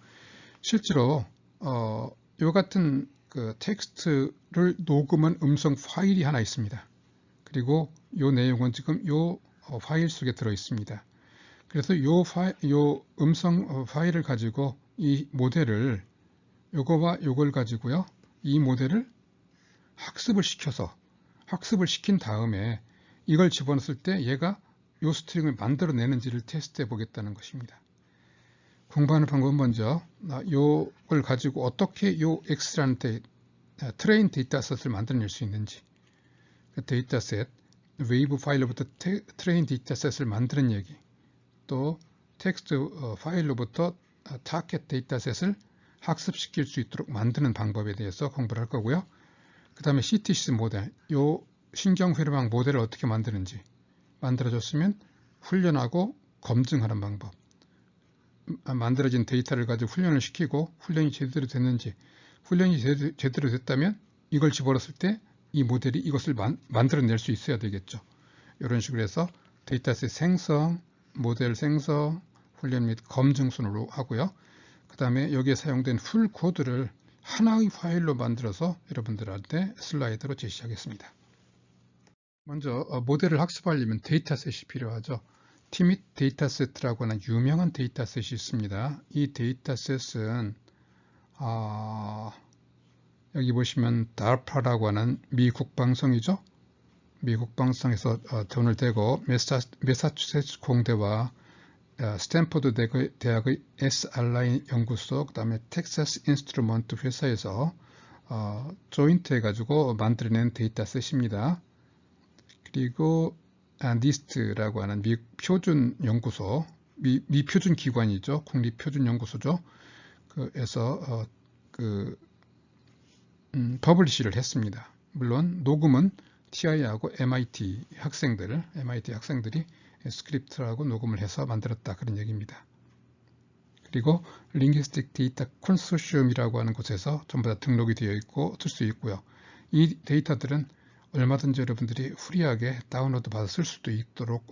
실제로 이 같은 그 텍스트를 녹음한 음성 파일이 하나 있습니다. 그리고 이 내용은 지금 이 파일 속에 들어 있습니다. 그래서 이 음성 파일을 가지고 이 모델을 요거와 요걸 가지고요, 이 모델을 학습을 시킨 다음에 이걸 집어넣었을 때 얘가 이 스트링을 만들어내는지를 테스트해 보겠다는 것입니다. 공부하는 방법은 먼저 이걸 가지고 어떻게 이 X라는 트레인 데이터셋을 만들어낼 수 있는지, 그 데이터셋 웨이브 파일로부터 트레인 데이터셋을 만드는 얘기, 또 텍스트 파일로부터 타켓 데이터셋을 학습시킬 수 있도록 만드는 방법에 대해서 공부를 할 거고요. 그 다음에 CTC 모델, 요 신경회로망 모델을 어떻게 만드는지, 만들어줬으면 훈련하고 검증하는 방법, 만들어진 데이터를 가지고 훈련을 시키고 훈련이 제대로 됐는지, 훈련이 제대로 됐다면 이걸 집어넣었을 때 이 모델이 이것을 만들어낼 수 있어야 되겠죠. 이런 식으로 해서 데이터셋 생성, 모델 생성, 훈련 및 검증 순으로 하고요. 그 다음에 여기에 사용된 풀 코드를 하나의 파일로 만들어서 여러분들한테 슬라이드로 제시하겠습니다. 먼저 모델을 학습하려면 데이터셋이 필요하죠. 티밋 데이터셋이라고 하는 유명한 데이터셋이 있습니다. 이 데이터셋은 여기 보시면 DARPA라고 하는 미 국방성이죠. 미 국방성에서 돈을 대고 매사추세츠 공대와 스탠퍼드 대학의 SRI 연구소, 그 다음에 텍사스 인스트루먼트 회사에서 조인트 해가지고 만들어낸 데이터셋입니다. 그리고 니스트라고 하는 미 표준 연구소, 미 표준 기관이죠. 국립표준연구소죠. 그래서 퍼블리시를 했습니다. 물론 녹음은 TI하고 MIT 학생들이 스크립트라고 녹음을 해서 만들었다, 그런 얘기입니다. 그리고 링귀스틱 데이터 컨소시엄이라고 하는 곳에서 전부 다 등록이 되어 있고 쓸 수 있고요. 이 데이터들은 얼마든지 여러분들이 프리하게 다운로드 받아 쓸 수도 있도록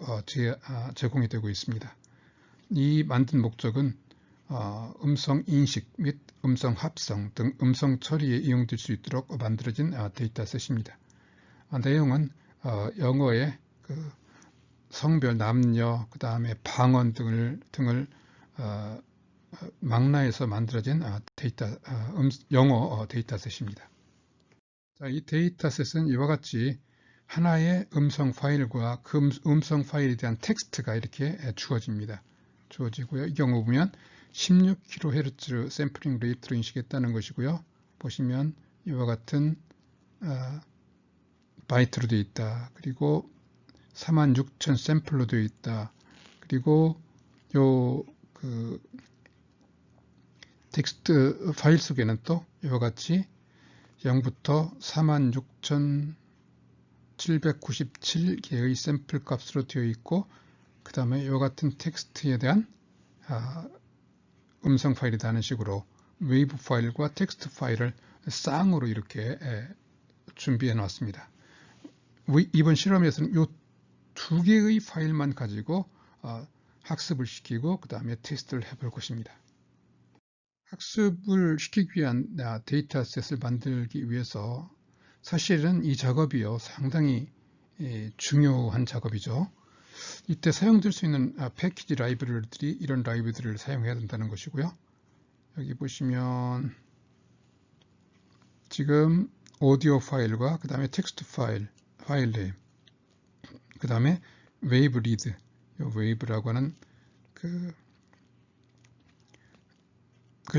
제공이 되고 있습니다. 이 만든 목적은 음성 인식 및 음성 합성 등 음성 처리에 이용될 수 있도록 만들어진 데이터셋입니다. 내용은 영어의 성별, 남녀, 그 다음에 방언 등을 망라해서 만들어진 영어 데이터셋입니다. 자, 이 데이터셋은 이와 같이 하나의 음성 파일과 그 음성 파일에 대한 텍스트가 이렇게 주어지고요. 이 경우 보면 16kHz 샘플링 레이트로 인식했다는 것이고요. 보시면 이와 같은 바이트로 되어 있다. 그리고 46,000 샘플로 되어 있다. 그리고 텍스트 파일 속에는 또 이와 같이 0부터 46,797개의 샘플 값으로 되어 있고, 그 다음에 이와 같은 텍스트에 대한 음성 파일이다 하는 식으로 웨이브 파일과 텍스트 파일을 쌍으로 이렇게 준비해 놨습니다. 이번 실험에서는 이 두 개의 파일만 가지고 학습을 시키고 그 다음에 테스트를 해볼 것입니다. 학습을 시키기 위한 데이터셋을 만들기 위해서 사실은 이 작업이요, 상당히 중요한 작업이죠. 이때 사용될 수 있는 패키지 라이브러리들이 이런 라이브러리를 사용해야 된다는 것이고요. 여기 보시면 지금 오디오 파일과 그 다음에 텍스트 파일 네임, 그 다음에 웨이브 리드, 웨이브라고 하는 그걸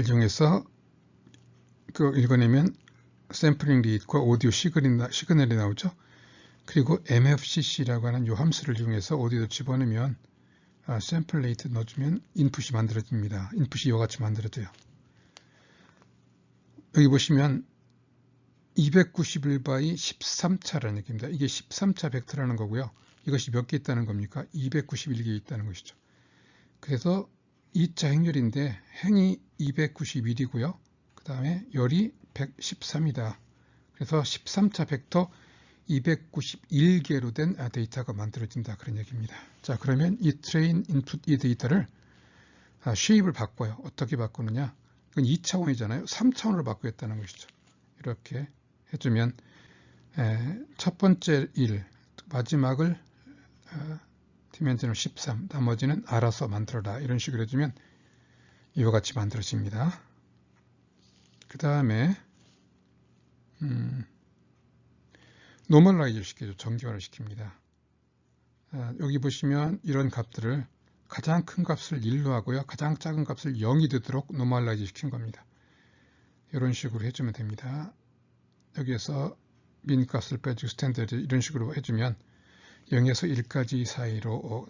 이용해서 읽어내면 샘플링 리드과 오디오 시그널이 나오죠. 그리고 MFCC라고 하는 이 함수를 이용해서 오디오를 집어넣으면 샘플 레이트 넣어주면 인풋이 만들어집니다. 인풋이 이와 같이 만들어져요. 여기 보시면 291바이 13차라는 얘기입니다. 이게 13차 벡터라는 거고요. 이것이 몇 개 있다는 겁니까? 291개 있다는 것이죠. 그래서 2차 행렬인데 행이 291이고요. 그 다음에 열이 113이다. 그래서 13차 벡터 291개로 된 데이터가 만들어진다, 그런 얘기입니다. 자, 그러면 이 트레인 인풋 이 데이터를 쉐입을 바꿔요. 어떻게 바꾸느냐? 이건 2차원이잖아요. 3차원으로 바꾸겠다는 것이죠. 이렇게 해주면 첫 번째 1, 마지막을 디멘전을 13, 나머지는 알아서 만들어라, 이런 식으로 해주면 이와 같이 만들어집니다. 그 다음에 노멀라이즈를 시켜줘, 정교화를 시킵니다. 여기 보시면 이런 값들을 가장 큰 값을 1로 하고요, 가장 작은 값을 0이 되도록 노멀라이즈 시킨 겁니다. 이런 식으로 해주면 됩니다. 여기에서 민 값을 빼주고 스탠더드 이런 식으로 해주면 0에서 1까지 사이로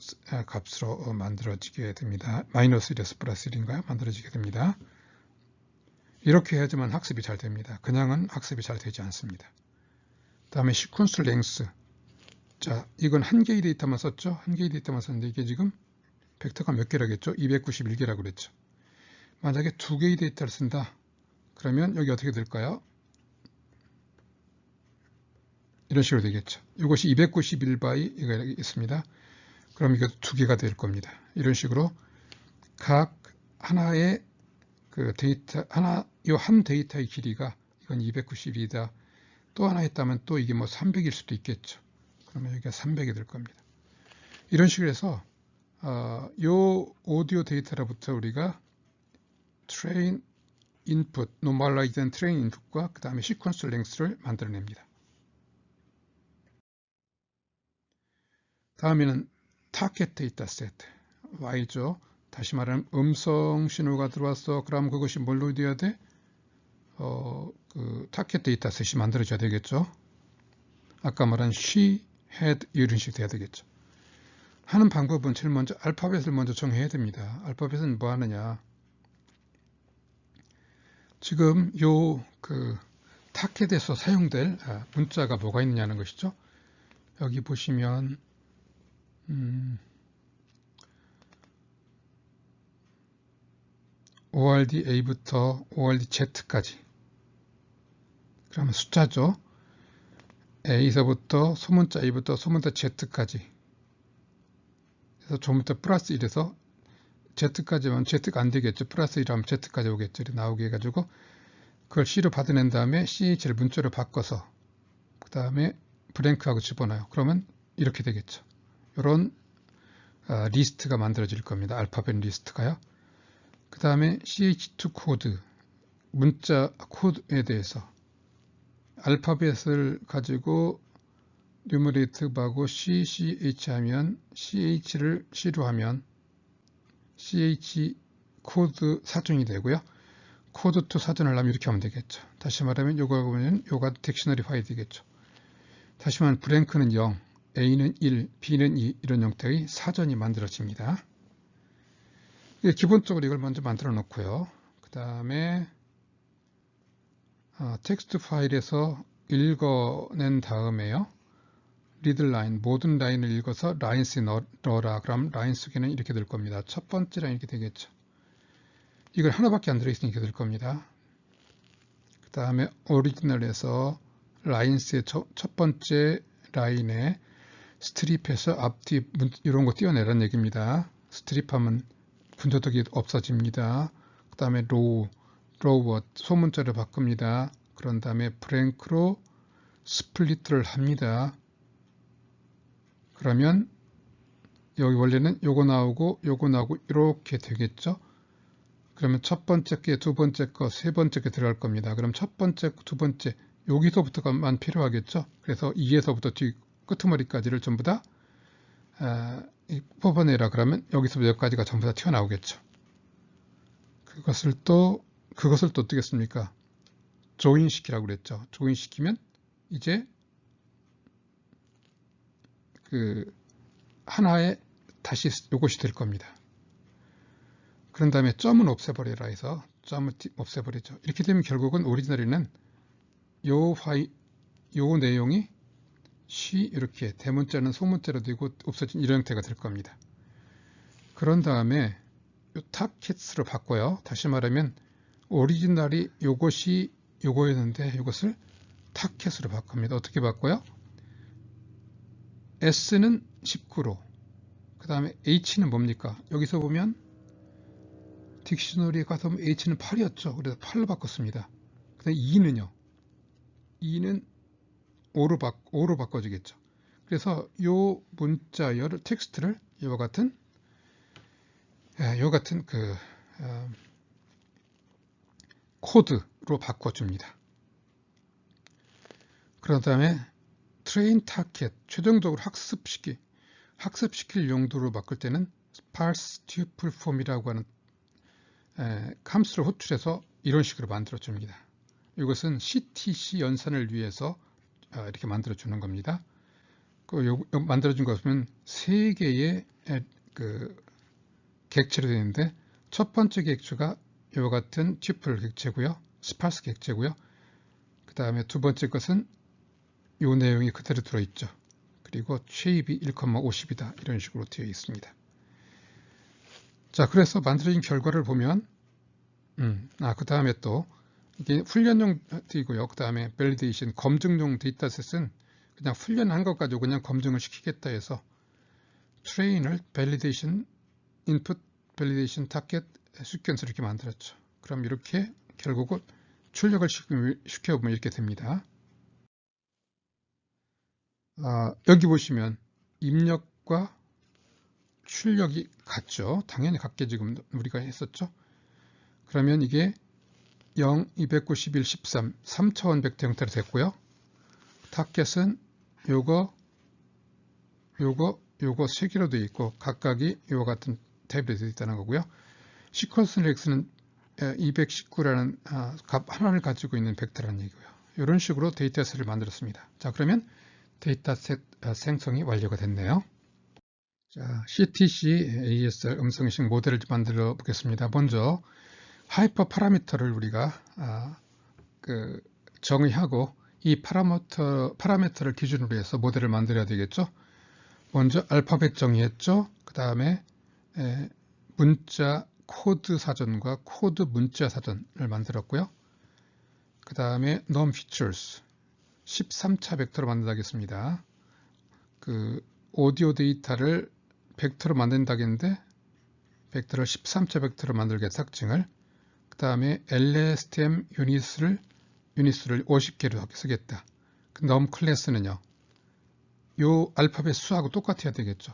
값으로 만들어지게 됩니다. 마이너스 1에서 플러스 1인가요? 만들어지게 됩니다. 이렇게 해야지만 학습이 잘 됩니다. 그냥은 학습이 잘 되지 않습니다. 다음에 시퀀스 랭스. 자, 이건 한 개의 데이터만 썼죠? 한 개의 데이터만 썼는데 이게 지금 벡터가 몇 개라겠죠? 291개라고 그랬죠. 만약에 두 개의 데이터를 쓴다. 그러면 여기 어떻게 될까요? 이런 식으로 되겠죠. 이것이 291바이 이거 있습니다. 그럼 이게 두 개가 될 겁니다. 이런 식으로 각 하나의 그 데이터 요 한 데이터의 길이가 이건 292이다. 또 하나 있다면 또 이게 뭐 300일 수도 있겠죠. 그러면 여기가 300이 될 겁니다. 이런 식으로 해서 요 오디오 데이터로부터 우리가 train input, normalized train input과 그 다음에 sequence length를 만들어냅니다. 다음에는 타켓 데이터 세트 Y죠. 다시 말하면 음성 신호가 들어왔어. 그럼 그것이 뭘로 돼야 돼? 그 타켓 데이터 셋이 만들어져야 되겠죠. 아까 말한 she, had 이런 식이 돼야 되겠죠. 하는 방법은 제일 먼저 알파벳을 먼저 정해야 됩니다. 알파벳은 뭐 하느냐? 지금 요 그 타켓에서 사용될 문자가 뭐가 있느냐는 것이죠. 여기 보시면 ORD-A부터 ORD-Z까지 그러면 숫자죠. A서부터 소문자 A부터 소문자 Z까지 그래서 좀부터 플러스 1에서 Z까지면 Z가 안 되겠죠. 플러스 1하면 Z까지 오겠죠. 나오게 해가지고 그걸 C로 받아낸 다음에 CH를 문자로 바꿔서 그 다음에 브랭크하고 집어넣어요. 그러면 이렇게 되겠죠. 이런 리스트가 만들어질 겁니다. 알파벳 리스트가요. 그 다음에 CH2 코드, 문자 코드에 대해서 알파벳을 가지고 뉴머레이트하고 CCH 하면 CH를 C로 하면 CH 코드 사전이 되고요. 코드 2 사전을 하면 이렇게 하면 되겠죠. 다시 말하면 요거 보면 요가 딕셔너리 파일이 되겠죠. 다시 말하면 브랭크는 0, A는 1, B는 2 이런 형태의 사전이 만들어집니다. 기본적으로 이걸 먼저 만들어 놓고요. 그 다음에 텍스트 파일에서 읽어낸 다음에요. 리드 라인, 모든 라인을 읽어서 라인스에 넣어라. 그럼 라인 속에는 이렇게 될 겁니다. 첫 번째 라인 이렇게 되겠죠. 이걸 하나밖에 안 들어있으니까 될 겁니다. 그 다음에 오리지널에서 라인스의 첫 번째 라인에 스트립해서 앞뒤 이런 거 띄워내라는 얘기입니다. 스트립하면 분조덕이 없어집니다. 그 다음에 로워 소문자를 바꿉니다. 그런 다음에 브랭크로 스플리트를 합니다. 그러면 여기 원래는 요거 나오고 이렇게 되겠죠. 그러면 첫 번째 게, 두 번째 거, 세 번째 게 들어갈 겁니다. 그럼 첫 번째, 두 번째 여기서부터만 필요하겠죠. 그래서 2에서부터 뒤 끄트머리까지를 전부 다 뽑아내라 그러면 여기서부터 여기까지가 전부 다 튀어나오겠죠. 그것을 또 어떻게 습니까? 조인 시키라고 그랬죠. 조인 시키면 이제 그 하나의 다시 요것이 될 겁니다. 그런 다음에 점은 없애버려라 해서 점을 없애버리죠. 이렇게 되면 결국은 오리지널에는 요 내용이 이렇게 대문자는 소문자로 되고 없어진 이런 형태가 될 겁니다. 그런 다음에 요 타켓으로 바꿔요. 다시 말하면 오리지널이 요것이 요거였는데 이것을 타켓으로 바꿉니다. 어떻게 바꿔요? S는 19로 그 다음에 H는 뭡니까? 여기서 보면 딕셔너리에 가서 보면 H는 8이었죠. 그래서 8로 바꿨습니다. 그 다음에 E는요. E는 5로 바꿔주겠죠. 그래서 요 문자, 텍스트를 요 같은 그 코드로 바꿔줍니다. 그런 다음에 트레인 타켓, 최종적으로 학습시킬 용도로 바꿀 때는 sparse tuple form이라고 하는 함수를 호출해서 이런 식으로 만들어줍니다. 이것은 CTC 연산을 위해서 이렇게 만들어주는 겁니다. 만들어준 것은 3개의 그 객체로 되어 있는데 첫 번째 객체가 이와 같은 튜플 객체고요. 스파스 객체고요. 그 다음에 두 번째 것은 이 내용이 그대로 들어있죠. 그리고 쉐입이 1,50이다. 이런 식으로 되어 있습니다. 자, 그래서 만들어진 결과를 보면 그 다음에 또 이게 훈련용 데이터이고요. 그 다음에 밸리데이션, 검증용 데이터셋은 그냥 훈련한 것 가지고 그냥 검증을 시키겠다 해서 트레인을 밸리데이션, 인풋 밸리데이션 타켓 시퀀스 이렇게 만들었죠. 그럼 이렇게 결국은 출력을 시켜보면 이렇게 됩니다. 여기 보시면 입력과 출력이 같죠. 당연히 같게 지금 우리가 했었죠. 그러면 이게 0, 291, 13, 3차원 벡터 형태로 됐고요. 타켓은 요거 세 개로 되어 있고 각각이 요와 같은 타입으로 되어 있다는 거고요. 시퀀스 렉스는 219라는 값 하나를 가지고 있는 벡터라는 얘기고요. 이런 식으로 데이터셋을 만들었습니다. 자, 그러면 데이터셋 생성이 완료가 됐네요. 자, CTC ASR 음성인식 모델을 만들어 보겠습니다. 먼저 하이퍼 파라미터를 우리가 정의하고 이 파라미터를 기준으로 해서 모델을 만들어야 되겠죠. 먼저 알파벳 정의했죠. 그 다음에 문자 코드 사전과 코드 문자 사전을 만들었고요. 그 다음에 num features 13차 벡터로 만든다겠습니다. 그 오디오 데이터를 벡터로 만든다겠는데 벡터를 13차 벡터로 만들게 특징을, 그 다음에 LSTM 유닛수를 50개로 쓰겠다. 그 num 클래스는요, 요 알파벳 수하고 똑같아야 되겠죠.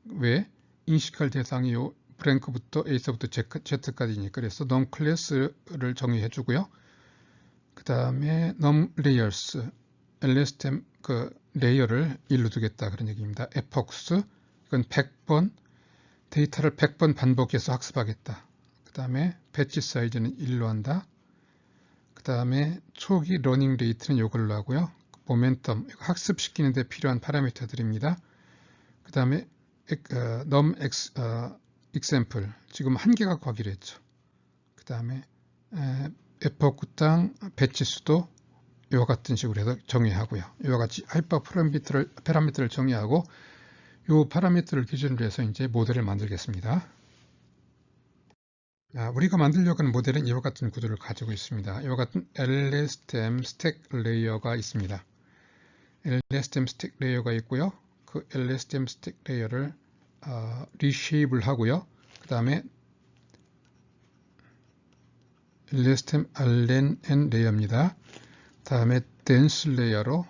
왜? 인식할 대상이 요 브랭크부터 A서부터 Z까지니까. 그래서 num 클래스를 정의해 주고요. 그 다음에 num layers, LSTM 그 레이어를 1로 두겠다 그런 얘기입니다. epochs, 이건 100번, 데이터를 100번 반복해서 학습하겠다. 그 다음에 배치 사이즈는 1로 한다. 그 다음에 초기 러닝 레이트는 이걸로 하고요. 모멘텀, 학습시키는 데 필요한 파라미터들입니다. 그 다음에 num example, 지금 한 개 갖고 하기로 했죠. 그 다음에 에포크당 배치 수도 이와 같은 식으로 해서 정의하고요. 이와 같이 하이퍼 파라미터를 정의하고 이 파라미터를 기준으로 해서 이제 모델을 만들겠습니다. 우리가 만들려고 하는 모델은 이와 같은 구조를 가지고 있습니다. 이와 같은 LSTM 스택 레이어가 있습니다. LSTM 스택 레이어가 있고요. 그 LSTM 스택 레이어를 리쉐입을 하고요. 그 다음에 LSTM RNN 레이어입니다. 다음에 댄스 레이어로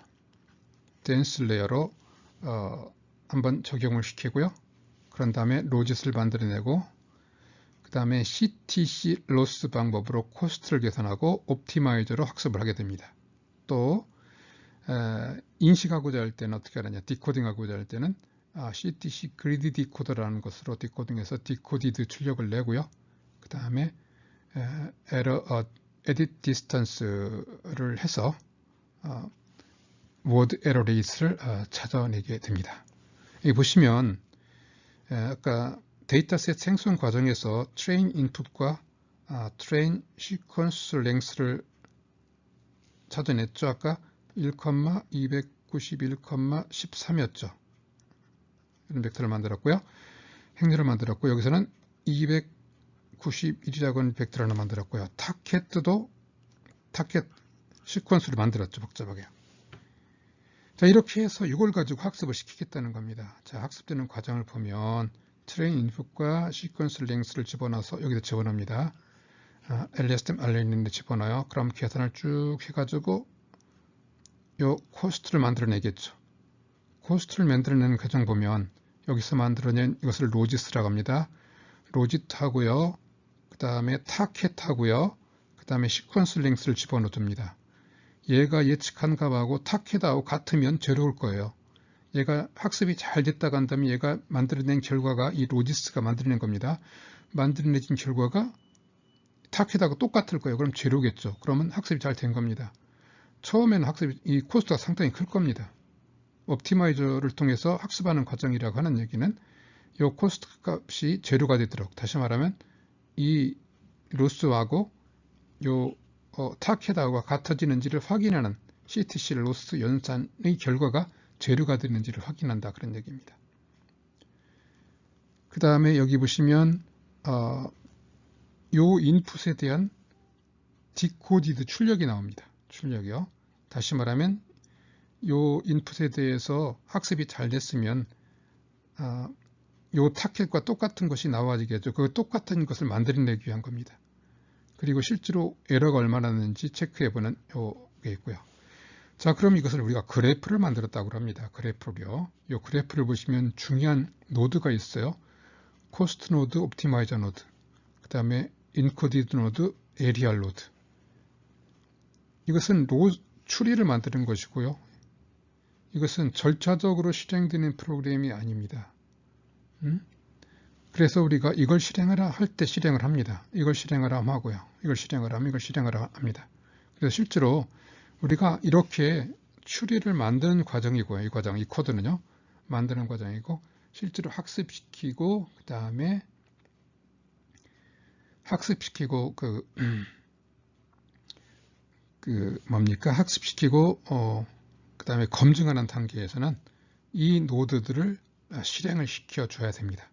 한번 적용을 시키고요. 그런 다음에 로짓을 만들어내고, 그 다음에 CTC 로스 방법으로 코스트를 계산하고 옵티마이저로 학습을 하게 됩니다. 또 인식하고자 할 때는 어떻게 하느냐, 디코딩하고자 할 때는 CTC 그리드 디코더라는 것으로 디코딩해서 디코디드 출력을 내고요. 그 다음에 에디트 디스턴스를 해서 워드 에러 레이스를 찾아내게 됩니다. 여기 보시면 아까 데이터셋 생성 과정에서 트레인 인풋과 트레인 시퀀스 랭스를 찾아냈죠. 아까 1,291,13이었죠. 이런 벡터를 만들었고요. 행렬을 만들었고, 여기서는 291이라고 하는 벡터를 하나 만들었고요. 타켓 시퀀스를 만들었죠. 복잡하게. 자, 이렇게 해서 이걸 가지고 학습을 시키겠다는 겁니다. 자, 학습되는 과정을 보면 트레인 인풋과 시퀀스 랭스를 집어넣어서 여기다 집어넣습니다. LSTM RNN에 집어넣어요. 그럼 계산을 쭉 해가지고 요 코스트를 만들어내겠죠. 코스트를 만들어내는 과정 보면 여기서 만들어낸 이것을 로지스라고 합니다. 로짓하고요. 그 다음에 타켓하고요. 그 다음에 시퀀스 랭스를 집어넣습니다. 얘가 예측한 값하고 타켓하고 같으면 제로일 거예요. 얘가 학습이 잘 됐다고 한다면 얘가 만들어낸 결과가 이 로지스가 만들어낸 겁니다. 만들어낸 결과가 타켓하고 똑같을 거예요. 그럼 제로겠죠. 그러면 학습이 잘 된 겁니다. 처음에는 이 코스트가 상당히 클 겁니다. 옵티마이저를 통해서 학습하는 과정이라고 하는 얘기는 이 코스트 값이 제로가 되도록, 다시 말하면 이 로스하고 요 타켓하고 같아지는지를 확인하는 CTC 로스 연산의 결과가 제로가 되는지를 확인한다, 그런 얘기입니다. 그 다음에 여기 보시면 요 인풋에 대한 디코디드 출력이 나옵니다. 출력이요. 다시 말하면 요 인풋에 대해서 학습이 잘 됐으면 요 타켓과 똑같은 것이 나와지게 해줘. 그 똑같은 것을 만들어내기 위한 겁니다. 그리고 실제로 에러가 얼마나 나는지 체크해보는 요게 있고요. 자, 그럼 이것을 우리가 그래프를 만들었다고 합니다. 그래프로요. 요 그래프를 보시면 중요한 노드가 있어요. 코스트 노드, 옵티마이저 노드, 그 다음에 인코디드 노드, 에리얼 노드. 이것은 추리를 만드는 것이고요. 이것은 절차적으로 실행되는 프로그램이 아닙니다. 그래서 우리가 이걸 실행하라 할 때 실행을 합니다. 이걸 실행하라 하고요. 이걸 실행하라 하면 이걸 실행하라 합니다. 그래서 실제로 우리가 이렇게 추리를 만드는 과정이고요. 이 과정, 이 코드는요. 만드는 과정이고 실제로 학습시키고 그 다음에 학습시키고 학습시키고 그 다음에 검증하는 단계에서는 이 노드들을 실행을 시켜 줘야 됩니다.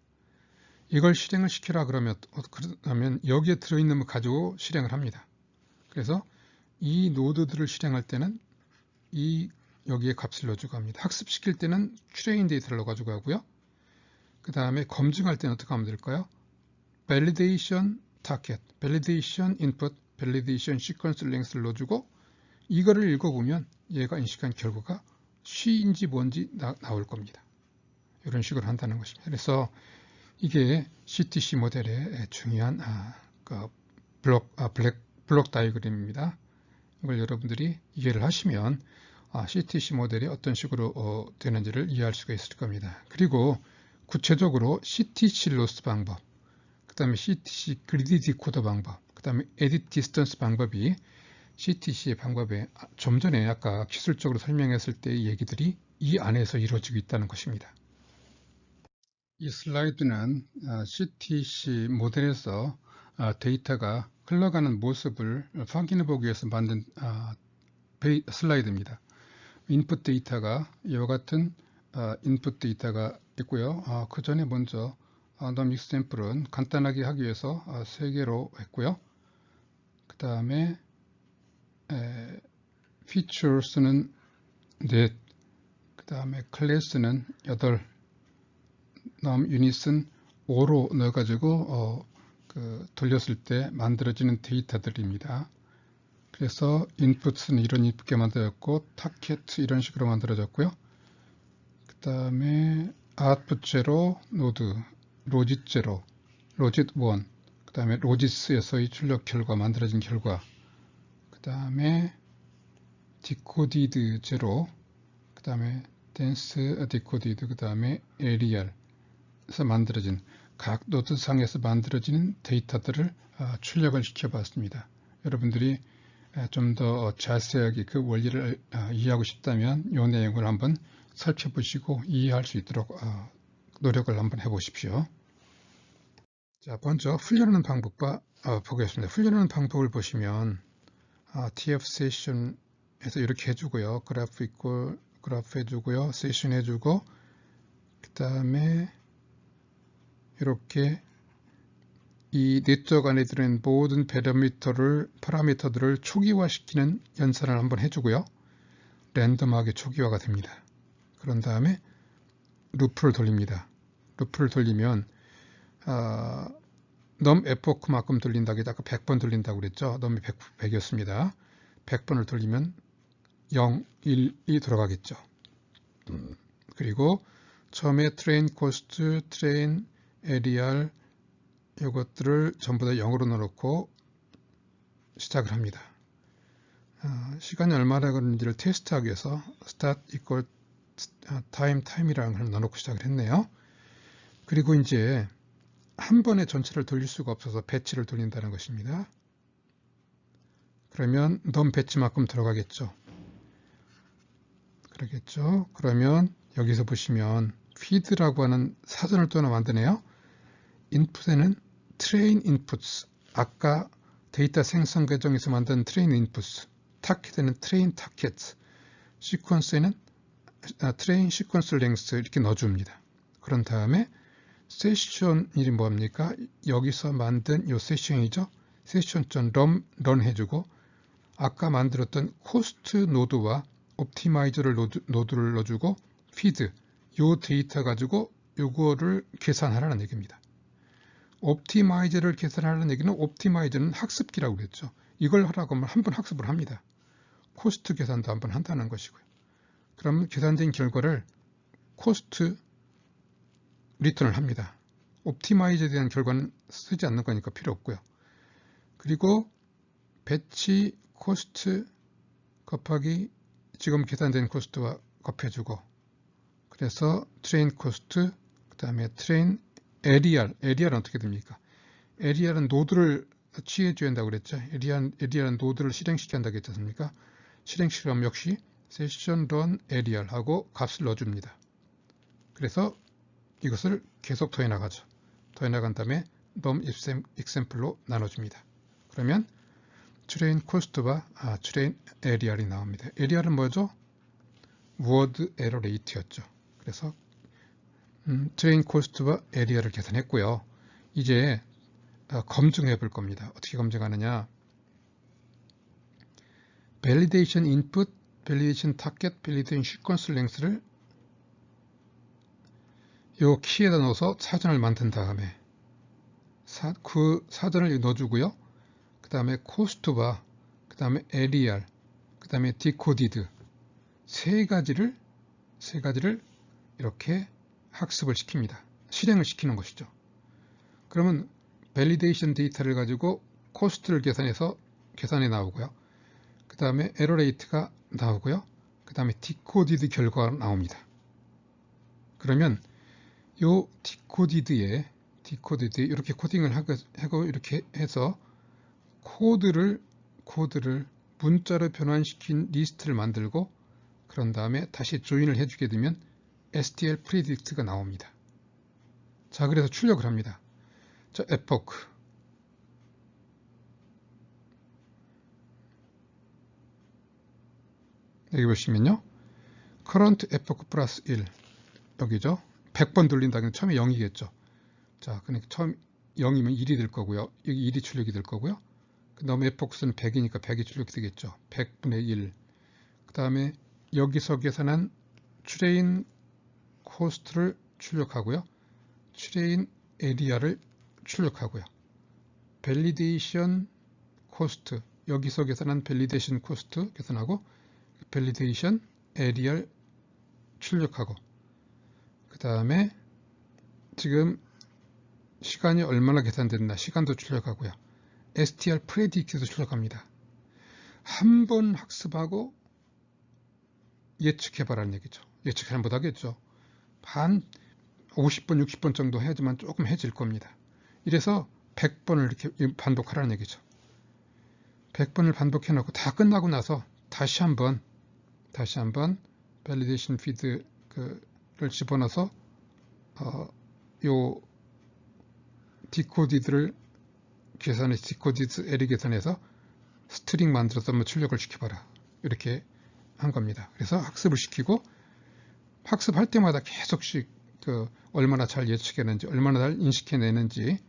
이걸 실행을 시키라 그러면 여기에 들어있는 걸 가지고 실행을 합니다. 그래서 이 노드들을 실행할 때는 여기에 값을 넣어주고 합니다. 학습시킬 때는 트레인 데이터를 넣어가지고 하고요. 그 다음에 검증할 때는 어떻게 하면 될까요? validation target, validation input, validation sequence length를 넣어주고 이거를 읽어보면 얘가 인식한 결과가 C인지 뭔지 나올 겁니다. 이런 식으로 한다는 것입니다. 그래서 이게 CTC 모델의 중요한 블록 다이어그램입니다. 이걸 여러분들이 이해를 하시면 CTC 모델이 어떤 식으로 되는지를 이해할 수가 있을 겁니다. 그리고 구체적으로 CTC 로스 방법, 그 다음에 CTC 그리디 디코더 방법, 그 다음에 에디트 디스턴스 방법이 CTC의 방법에 좀 전에 아까 기술적으로 설명했을 때의 얘기들이 이 안에서 이루어지고 있다는 것입니다. 이 슬라이드는 CTC 모델에서 데이터가 흘러가는 모습을 확인해 보기 위해서 만든 슬라이드입니다. 인풋 데이터가 이와 같은 인풋 데이터가 있고요. 그 전에 먼저 놈 익스템플은 간단하게 하기 위해서 3개로 했고요. 그 다음에 features는 4, 그 다음에 클래스는 8, 놈 유닛은 5로 넣어가지고 돌렸을 때 만들어지는 데이터들입니다. 그래서 인풋은 이런 이쁘게 만들어졌고 타켓 이런 식으로 만들어졌고요. 그 다음에 아웃풋 제로 노드, 로짓 제로, 로짓 1, 그 다음에 로짓스에서의 출력 결과 만들어진 결과, 그 다음에 디코디드 제로, 그 다음에 댄스 디코디드, 그 다음에 에리얼에서 만들어진 각 노드상에서 만들어지는 데이터들을 출력을 시켜봤습니다. 여러분들이 좀 더 자세하게 그 원리를 이해하고 싶다면 이 내용을 한번 살펴보시고 이해할 수 있도록 노력을 한번 해보십시오. 자, 먼저 훈련하는 방법과 보겠습니다. 훈련하는 방법을 보시면 TF 세션에서 이렇게 해주고요. 그래프 있고 그래프 해주고요. 세션 해주고 그 다음에 이렇게 이 네트워크 안에 들어있는 모든 파라미터들을 초기화시키는 연산을 한번 해주고요. 랜덤하게 초기화가 됩니다. 그런 다음에 루프를 돌립니다. 루프를 돌리면 num epoch만큼 돌린다고 해서 아까 100번 돌린다고 그랬죠. num이 100이었습니다. 100번을 돌리면 0, 1이 돌아가겠죠. 그리고 처음에 train cost, train areal 이것들을 전부 다 0으로 넣어놓고 시작을 합니다. 시간이 얼마나 걸리는지를 테스트하기 위해서 start equal time이라는 걸 넣어놓고 시작을 했네요. 그리고 이제 한 번에 전체를 돌릴 수가 없어서 배치를 돌린다는 것입니다. 그러면 num 배치만큼 들어가겠죠. 그러겠죠. 그러면 여기서 보시면 feed라고 하는 사전을 또 하나 만드네요. 인풋에는 train inputs, 아까 데이터 생성 과정에서 만든 train inputs, 타켓에는 train targets, 시퀀스에는 train sequence length 이렇게 넣어줍니다. 그런 다음에 세션이 뭡니까? 여기서 만든 이 세션이죠. 세션.run 해주고 아까 만들었던 코스트 노드와 옵티마이저를 노드를 넣어주고 feed, 이 데이터 가지고 요거를 계산하라는 얘기입니다. 옵티마이저를 계산하라는 얘기는 옵티마이저는 학습기라고 그랬죠. 이걸 하라고 하면 한 번 학습을 합니다. 코스트 계산도 한번 한다는 것이고요. 그러면 계산된 결과를 코스트 리턴을 합니다. 옵티마이저에 대한 결과는 쓰지 않는 거니까 필요 없고요. 그리고 배치 코스트 곱하기 지금 계산된 코스트와 곱해주고, 그래서 트레인 코스트, 그 다음에 트레인 AR은 어떻게 됩니까? AR은 노드를 취해줘야 한다고 그랬죠. AR은 노드를 실행시켜야 한다고 했지 않습니까? 실행시키려면 역시 세션 런 AR 하고 값을 넣어줍니다. 그래서 이것을 계속 더해나가죠. 더해나간 다음에 num example로 나눠줍니다. 그러면 트레인 코스트와 트레인 AR이 나옵니다. AR은 뭐죠? word error rate였죠. 그래서 트레인 코스트와 AR를 계산했고요. 이제 검증해 볼 겁니다. 어떻게 검증하느냐? validation input, validation target, validation sequence length를 요 키에다 넣어서 사전을 만든 다음에 그 사전을 넣어주고요. 그 다음에 코스트와 그 다음에 AR, 그 다음에 decoded 세 가지를 이렇게 학습을 시킵니다. 실행을 시키는 것이죠. 그러면 밸리데이션 데이터를 가지고 코스트를 계산해 나오고요. 그 다음에 에러 레이트가 나오고요. 그 다음에 디코디드 결과가 나옵니다. 그러면 요 디코디드에 이렇게 코딩을 하고 이렇게 해서 코드를 문자로 변환시킨 리스트를 만들고, 그런 다음에 다시 조인을 해주게 되면 STL predict가 나옵니다. 자, 그래서 출력을 합니다. 자, epoch 여기 보시면요, current epoch 플러스 1 여기죠. 100번 돌린다는 게 처음에 0이겠죠. 자, 그러니까 처음 0이면 1이 될 거고요. 여기 1이 출력이 될 거고요. 그 다음에 epoch는 100이니까 100이 출력이 되겠죠. 100분의 1. 그 다음에 여기서 계산한 트레인 코스트를 출력하고요. 트레인 에리아를 출력하고요. 밸리데이션 코스트, 여기서 계산한 밸리데이션 코스트 계산하고, 밸리데이션 에리아를 출력하고, 그 다음에 지금 시간이 얼마나 계산됐나 시간도 출력하고요. STR predict도 출력합니다. 한 번 학습하고 예측해봐라는 얘기죠. 예측 못 하겠죠. 한 50번, 60번 정도 해야지만 조금 해질 겁니다. 이래서 100번을 이렇게 반복하라는 얘기죠. 100번을 반복해 놓고 다 끝나고 나서 다시 한번 밸리데이션 피드를 집어넣어서 요 디코디드를 디코디드 에리 계산해서 스트링 만들어서 한번 출력을 시켜봐라. 이렇게 한 겁니다. 그래서 학습을 시키고, 학습할 때마다 계속씩 얼마나 잘 예측했는지, 얼마나 잘 인식해내는지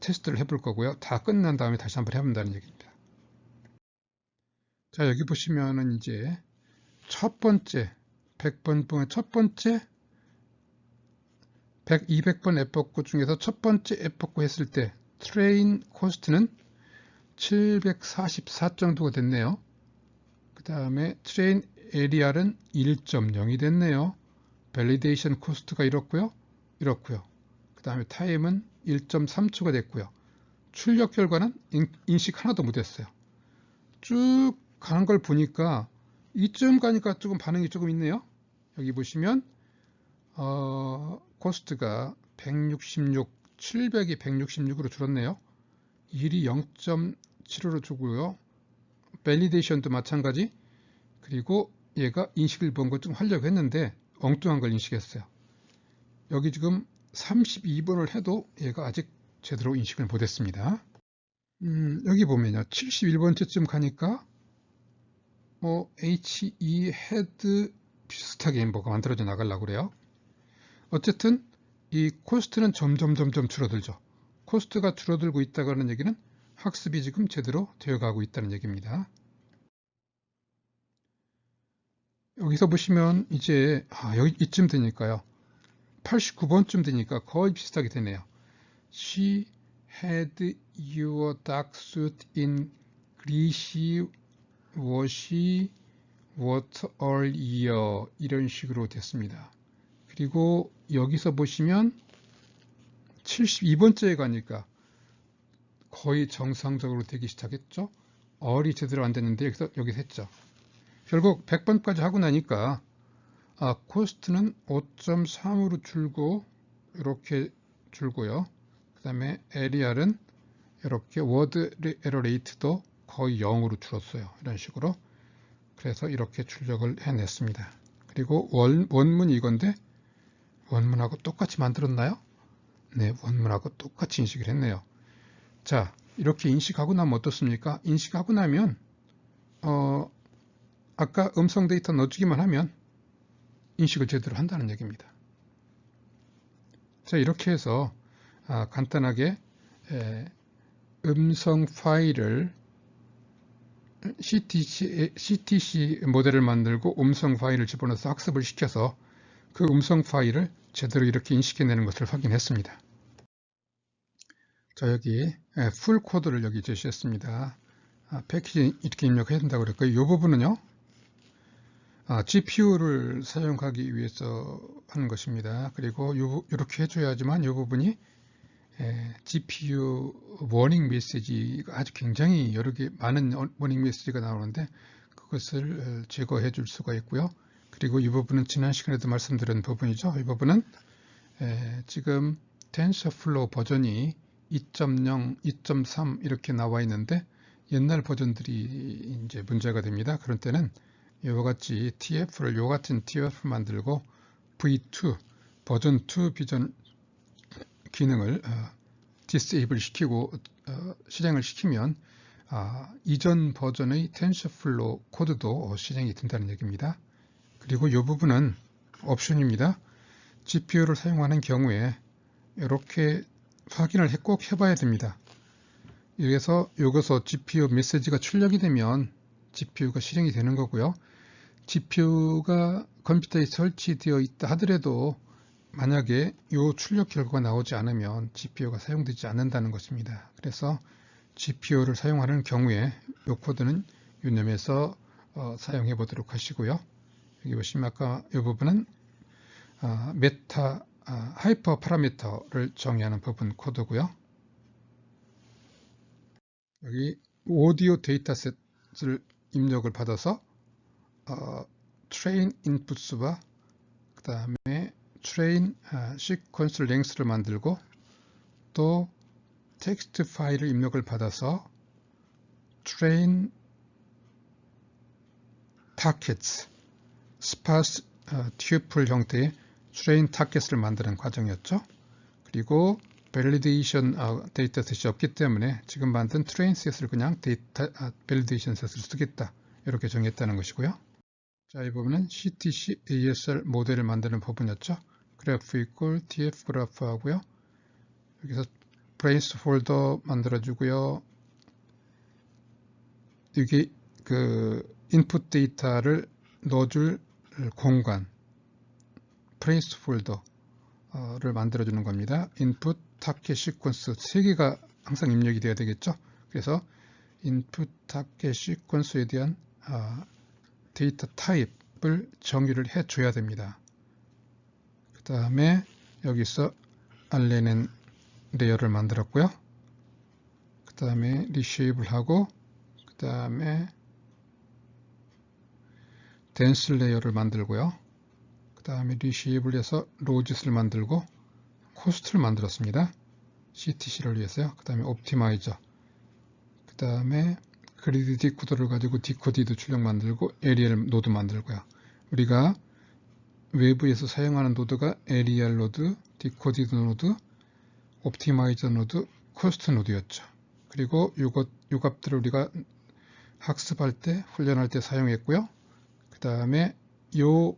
테스트를 해볼 거고요. 다 끝난 다음에 다시 한번 해본다는 얘기입니다. 자, 여기 보시면은 이제 첫 번째 100번 중에 첫 번째 100, 200번 에포크 중에서 첫 번째 에포크 했을 때 트레인 코스트는 744 정도가 됐네요. 그 다음에 트레인 AR은 1.0이 됐네요. 밸리데이션 코스트가 이렇고요. 그 다음에 타임은 1.3초가 됐고요. 출력 결과는 인식 하나도 못했어요. 쭉 가는 걸 보니까 이쯤 가니까 조금 반응이 조금 있네요. 여기 보시면 코스트가 166, 700이 166으로 줄었네요. 1이 0.75로 주고요. 밸리데이션도 마찬가지. 그리고 얘가 인식을 본 것 좀 하려고 했는데 엉뚱한 걸 인식했어요. 여기 지금 32번을 해도 얘가 아직 제대로 인식을 못했습니다. 여기 보면요, 71번째쯤 가니까 HE 헤드 비슷하게 뭐가 만들어져 나가려고 그래요. 어쨌든 이 코스트는 점점 줄어들죠. 코스트가 줄어들고 있다고 하는 얘기는 학습이 지금 제대로 되어가고 있다는 얘기입니다. 여기서 보시면 이제 여기 이쯤 되니까요, 89번쯤 되니까 거의 비슷하게 되네요. She had your dark suit in greasy washy water all year. 이런 식으로 됐습니다. 그리고 여기서 보시면 72번째에 가니까 거의 정상적으로 되기 시작했죠. 얼이 제대로 안 됐는데 여기서 했죠. 결국 100번까지 하고 나니까 코스트는 5.3으로 줄고 이렇게 줄고요. 그 다음에 LER은 이렇게 워드 에러 레이트도 거의 0으로 줄었어요. 이런 식으로. 그래서 이렇게 출력을 해냈습니다. 그리고 원문이 이건데 원문하고 똑같이 만들었나요? 네, 원문하고 똑같이 인식을 했네요. 자, 이렇게 인식하고 나면 어떻습니까? 인식하고 나면 아까 음성 데이터 넣어주기만 하면 인식을 제대로 한다는 얘기입니다. 자, 이렇게 해서 간단하게 음성 파일을 CTC 모델을 만들고 음성 파일을 집어넣어서 학습을 시켜서 그 음성 파일을 제대로 이렇게 인식해내는 것을 확인했습니다. 자, 여기 풀 코드를 여기 제시했습니다. 패키지 이렇게 입력해야 된다고 그랬고요. 이 부분은요, GPU를 사용하기 위해서 하는 것입니다. 그리고 이렇게 해줘야지만 이 부분이 GPU 워닝 메시지가 아주 굉장히 여러 개 많은 워닝 메시지가 나오는데 그것을 제거해 줄 수가 있고요. 그리고 이 부분은 지난 시간에도 말씀드린 부분이죠. 이 부분은 지금 TensorFlow 버전이 2.0, 2.3 이렇게 나와 있는데 옛날 버전들이 이제 문제가 됩니다. 그런 때는 이와 같이 TF를 요 같은 TF를 만들고 V2 버전 2 비전 기능을 디세이블 시키고 실행을 시키면 이전 버전의 TensorFlow 코드도 실행이 된다는 얘기입니다. 그리고 이 부분은 옵션입니다. GPU를 사용하는 경우에 이렇게 확인을 꼭 해봐야 됩니다. 그래서 여기서 GPU 메시지가 출력이 되면 GPU가 실행이 되는 거고요. GPU가 컴퓨터에 설치되어 있다 하더라도 만약에 이 출력 결과가 나오지 않으면 GPU가 사용되지 않는다는 것입니다. 그래서 GPU를 사용하는 경우에 이 코드는 유념해서 사용해 보도록 하시고요. 여기 보시면 아까 이 부분은 하이퍼 파라미터를 정의하는 부분 코드고요. 여기 오디오 데이터셋을 입력을 받아서 트레인 인풋스와 그 다음에 트레인 시퀀스 랭스를 만들고 또 텍스트 파일을 입력을 받아서 트레인 타켓 스파스 튜플 형태의 트레인 타켓을 만드는 과정이었죠. 그리고 밸리데이션 데이터셋이 없기 때문에 지금 만든 트레인 셋을 그냥 밸리데이션 셋을 쓰겠다 이렇게 정했다는 것이고요. 자, 이 부분은 CTC ASR 모델을 만드는 부분이었죠. 그래프 이퀄 TF 그래프 하고요. 여기서 브레이스 폴더 만들어주고요. 이게 그 인풋 데이터를 넣어줄 공간 브레이스 폴더를 만들어주는 겁니다. 인풋 타켓 시퀀스 3개가 항상 입력이 돼야 되겠죠. 그래서 인풋 타켓 시퀀스에 대한 데이터 타입을 정의를 해줘야 됩니다. 그 다음에 여기서 RNN 레이어를 만들었고요. 그 다음에 리쉐이블 하고 그 다음에 덴스 레이어를 만들고요. 그 다음에 리쉐이블 해서 로짓을 만들고 코스트를 만들었습니다. CTC를 위해서요. 그 다음에 옵티마이저 그 다음에 그리드 디코더를 가지고 디코디드 출력 만들고 ARIAL 노드 만들고요. 우리가 외부에서 사용하는 노드가 ARIAL 노드, 디코디드 노드, 옵티마이저 노드, 코스트 노드였죠. 그리고 요 값들을 우리가 학습할 때, 훈련할 때 사용했고요. 그 다음에 요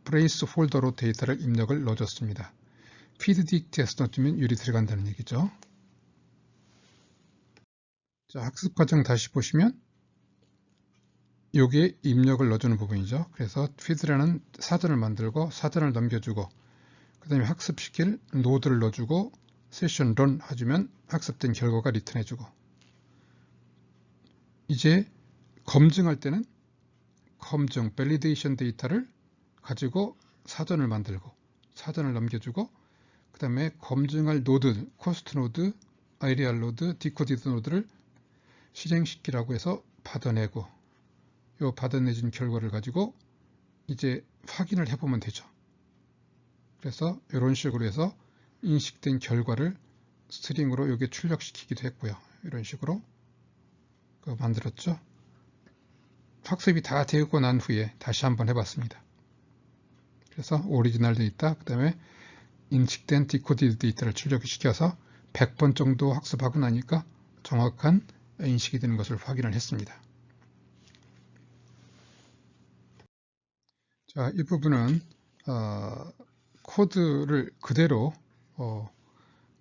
브레이스 폴더로 데이터를 입력을 넣어줬습니다. 피드 딕트에서 넣어주면 유리 들어간다는 얘기죠. 자, 학습 과정 다시 보시면 요게 입력을 넣어주는 부분이죠. 그래서 피드라는 사전을 만들고 사전을 넘겨주고 그 그 다음에 학습시킬 노드를 넣어주고 세션 런 해주면 학습된 결과가 리턴해주고, 이제 검증할 때는 검증 밸리데이션 데이터를 가지고 사전을 만들고 사전을 넘겨주고, 그 다음에 검증할 노드, 코스트 노드, 아이디얼 노드, 디코디드 노드를 실행시키라고 해서 받아내고, 요 받아내진 결과를 가지고 이제 확인을 해보면 되죠. 그래서 이런 식으로 해서 인식된 결과를 스트링으로 여기에 출력시키기도 했고요. 이런 식으로 만들었죠. 학습이 다 되고 난 후에 다시 한번 해봤습니다. 그래서 오리지널 데이터, 그 다음에 인식된 디코디드 데이터를 출력시켜서 100번 정도 학습하고 나니까 정확한 인식이 되는 것을 확인을 했습니다. 자, 이 부분은 코드를 그대로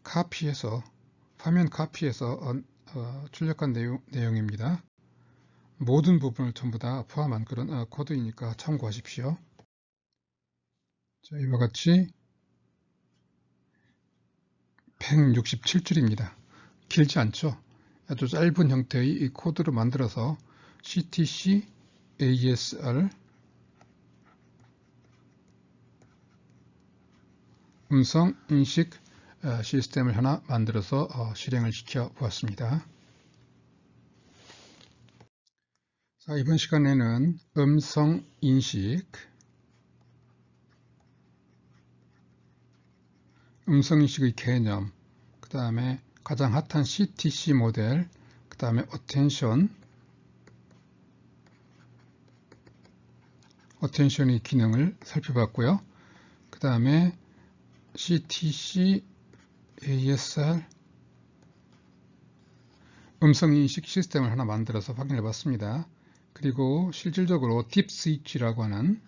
카피해서, 화면 카피해서 출력한 내용입니다. 모든 부분을 전부 다 포함한 그런 코드이니까 참고하십시오. 자, 이와 같이 167줄입니다. 길지 않죠? 아주 짧은 형태의 이 코드를 만들어서 CTC ASR 음성 인식 시스템을 하나 만들어서 실행을 시켜 보았습니다. 자, 이번 시간에는 음성 인식, 음성 인식의 개념, 그 다음에 가장 핫한 CTC 모델, 그 다음에 어텐션의 기능을 살펴봤고요. 그 다음에 CTC ASR 음성인식 시스템을 하나 만들어서 확인해 봤습니다. 그리고 실질적으로 딥스피치라고 하는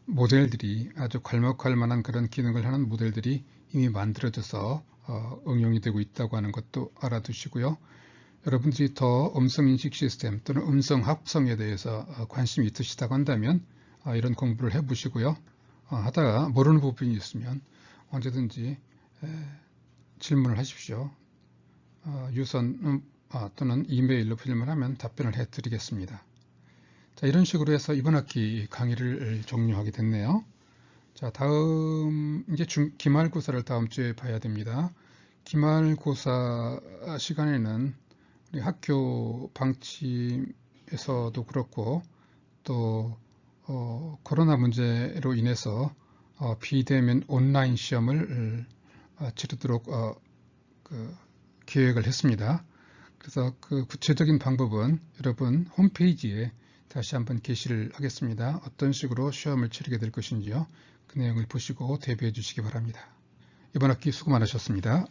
모델들이, 아주 괄목할 만한 그런 기능을 하는 모델들이 이미 만들어져서 응용이 되고 있다고 하는 것도 알아두시고요. 여러분들이 더 음성인식 시스템 또는 음성 합성에 대해서 관심이 있으시다고 한다면 이런 공부를 해보시고요. 하다가 모르는 부분이 있으면 언제든지 질문을 하십시오. 유선 또는 이메일로 질문하면 답변을 해드리겠습니다. 자, 이런 식으로 해서 이번 학기 강의를 종료하게 됐네요. 자, 다음 이제 기말고사를 다음 주에 봐야 됩니다. 기말고사 시간에는 우리 학교 방침에서도 그렇고 또 코로나 문제로 인해서 비대면 온라인 시험을 치르도록 계획을 했습니다. 그래서 그 구체적인 방법은 여러분 홈페이지에 다시 한번 게시를 하겠습니다. 어떤 식으로 시험을 치르게 될 것인지요. 그 내용을 보시고 대비해 주시기 바랍니다. 이번 학기 수고 많으셨습니다.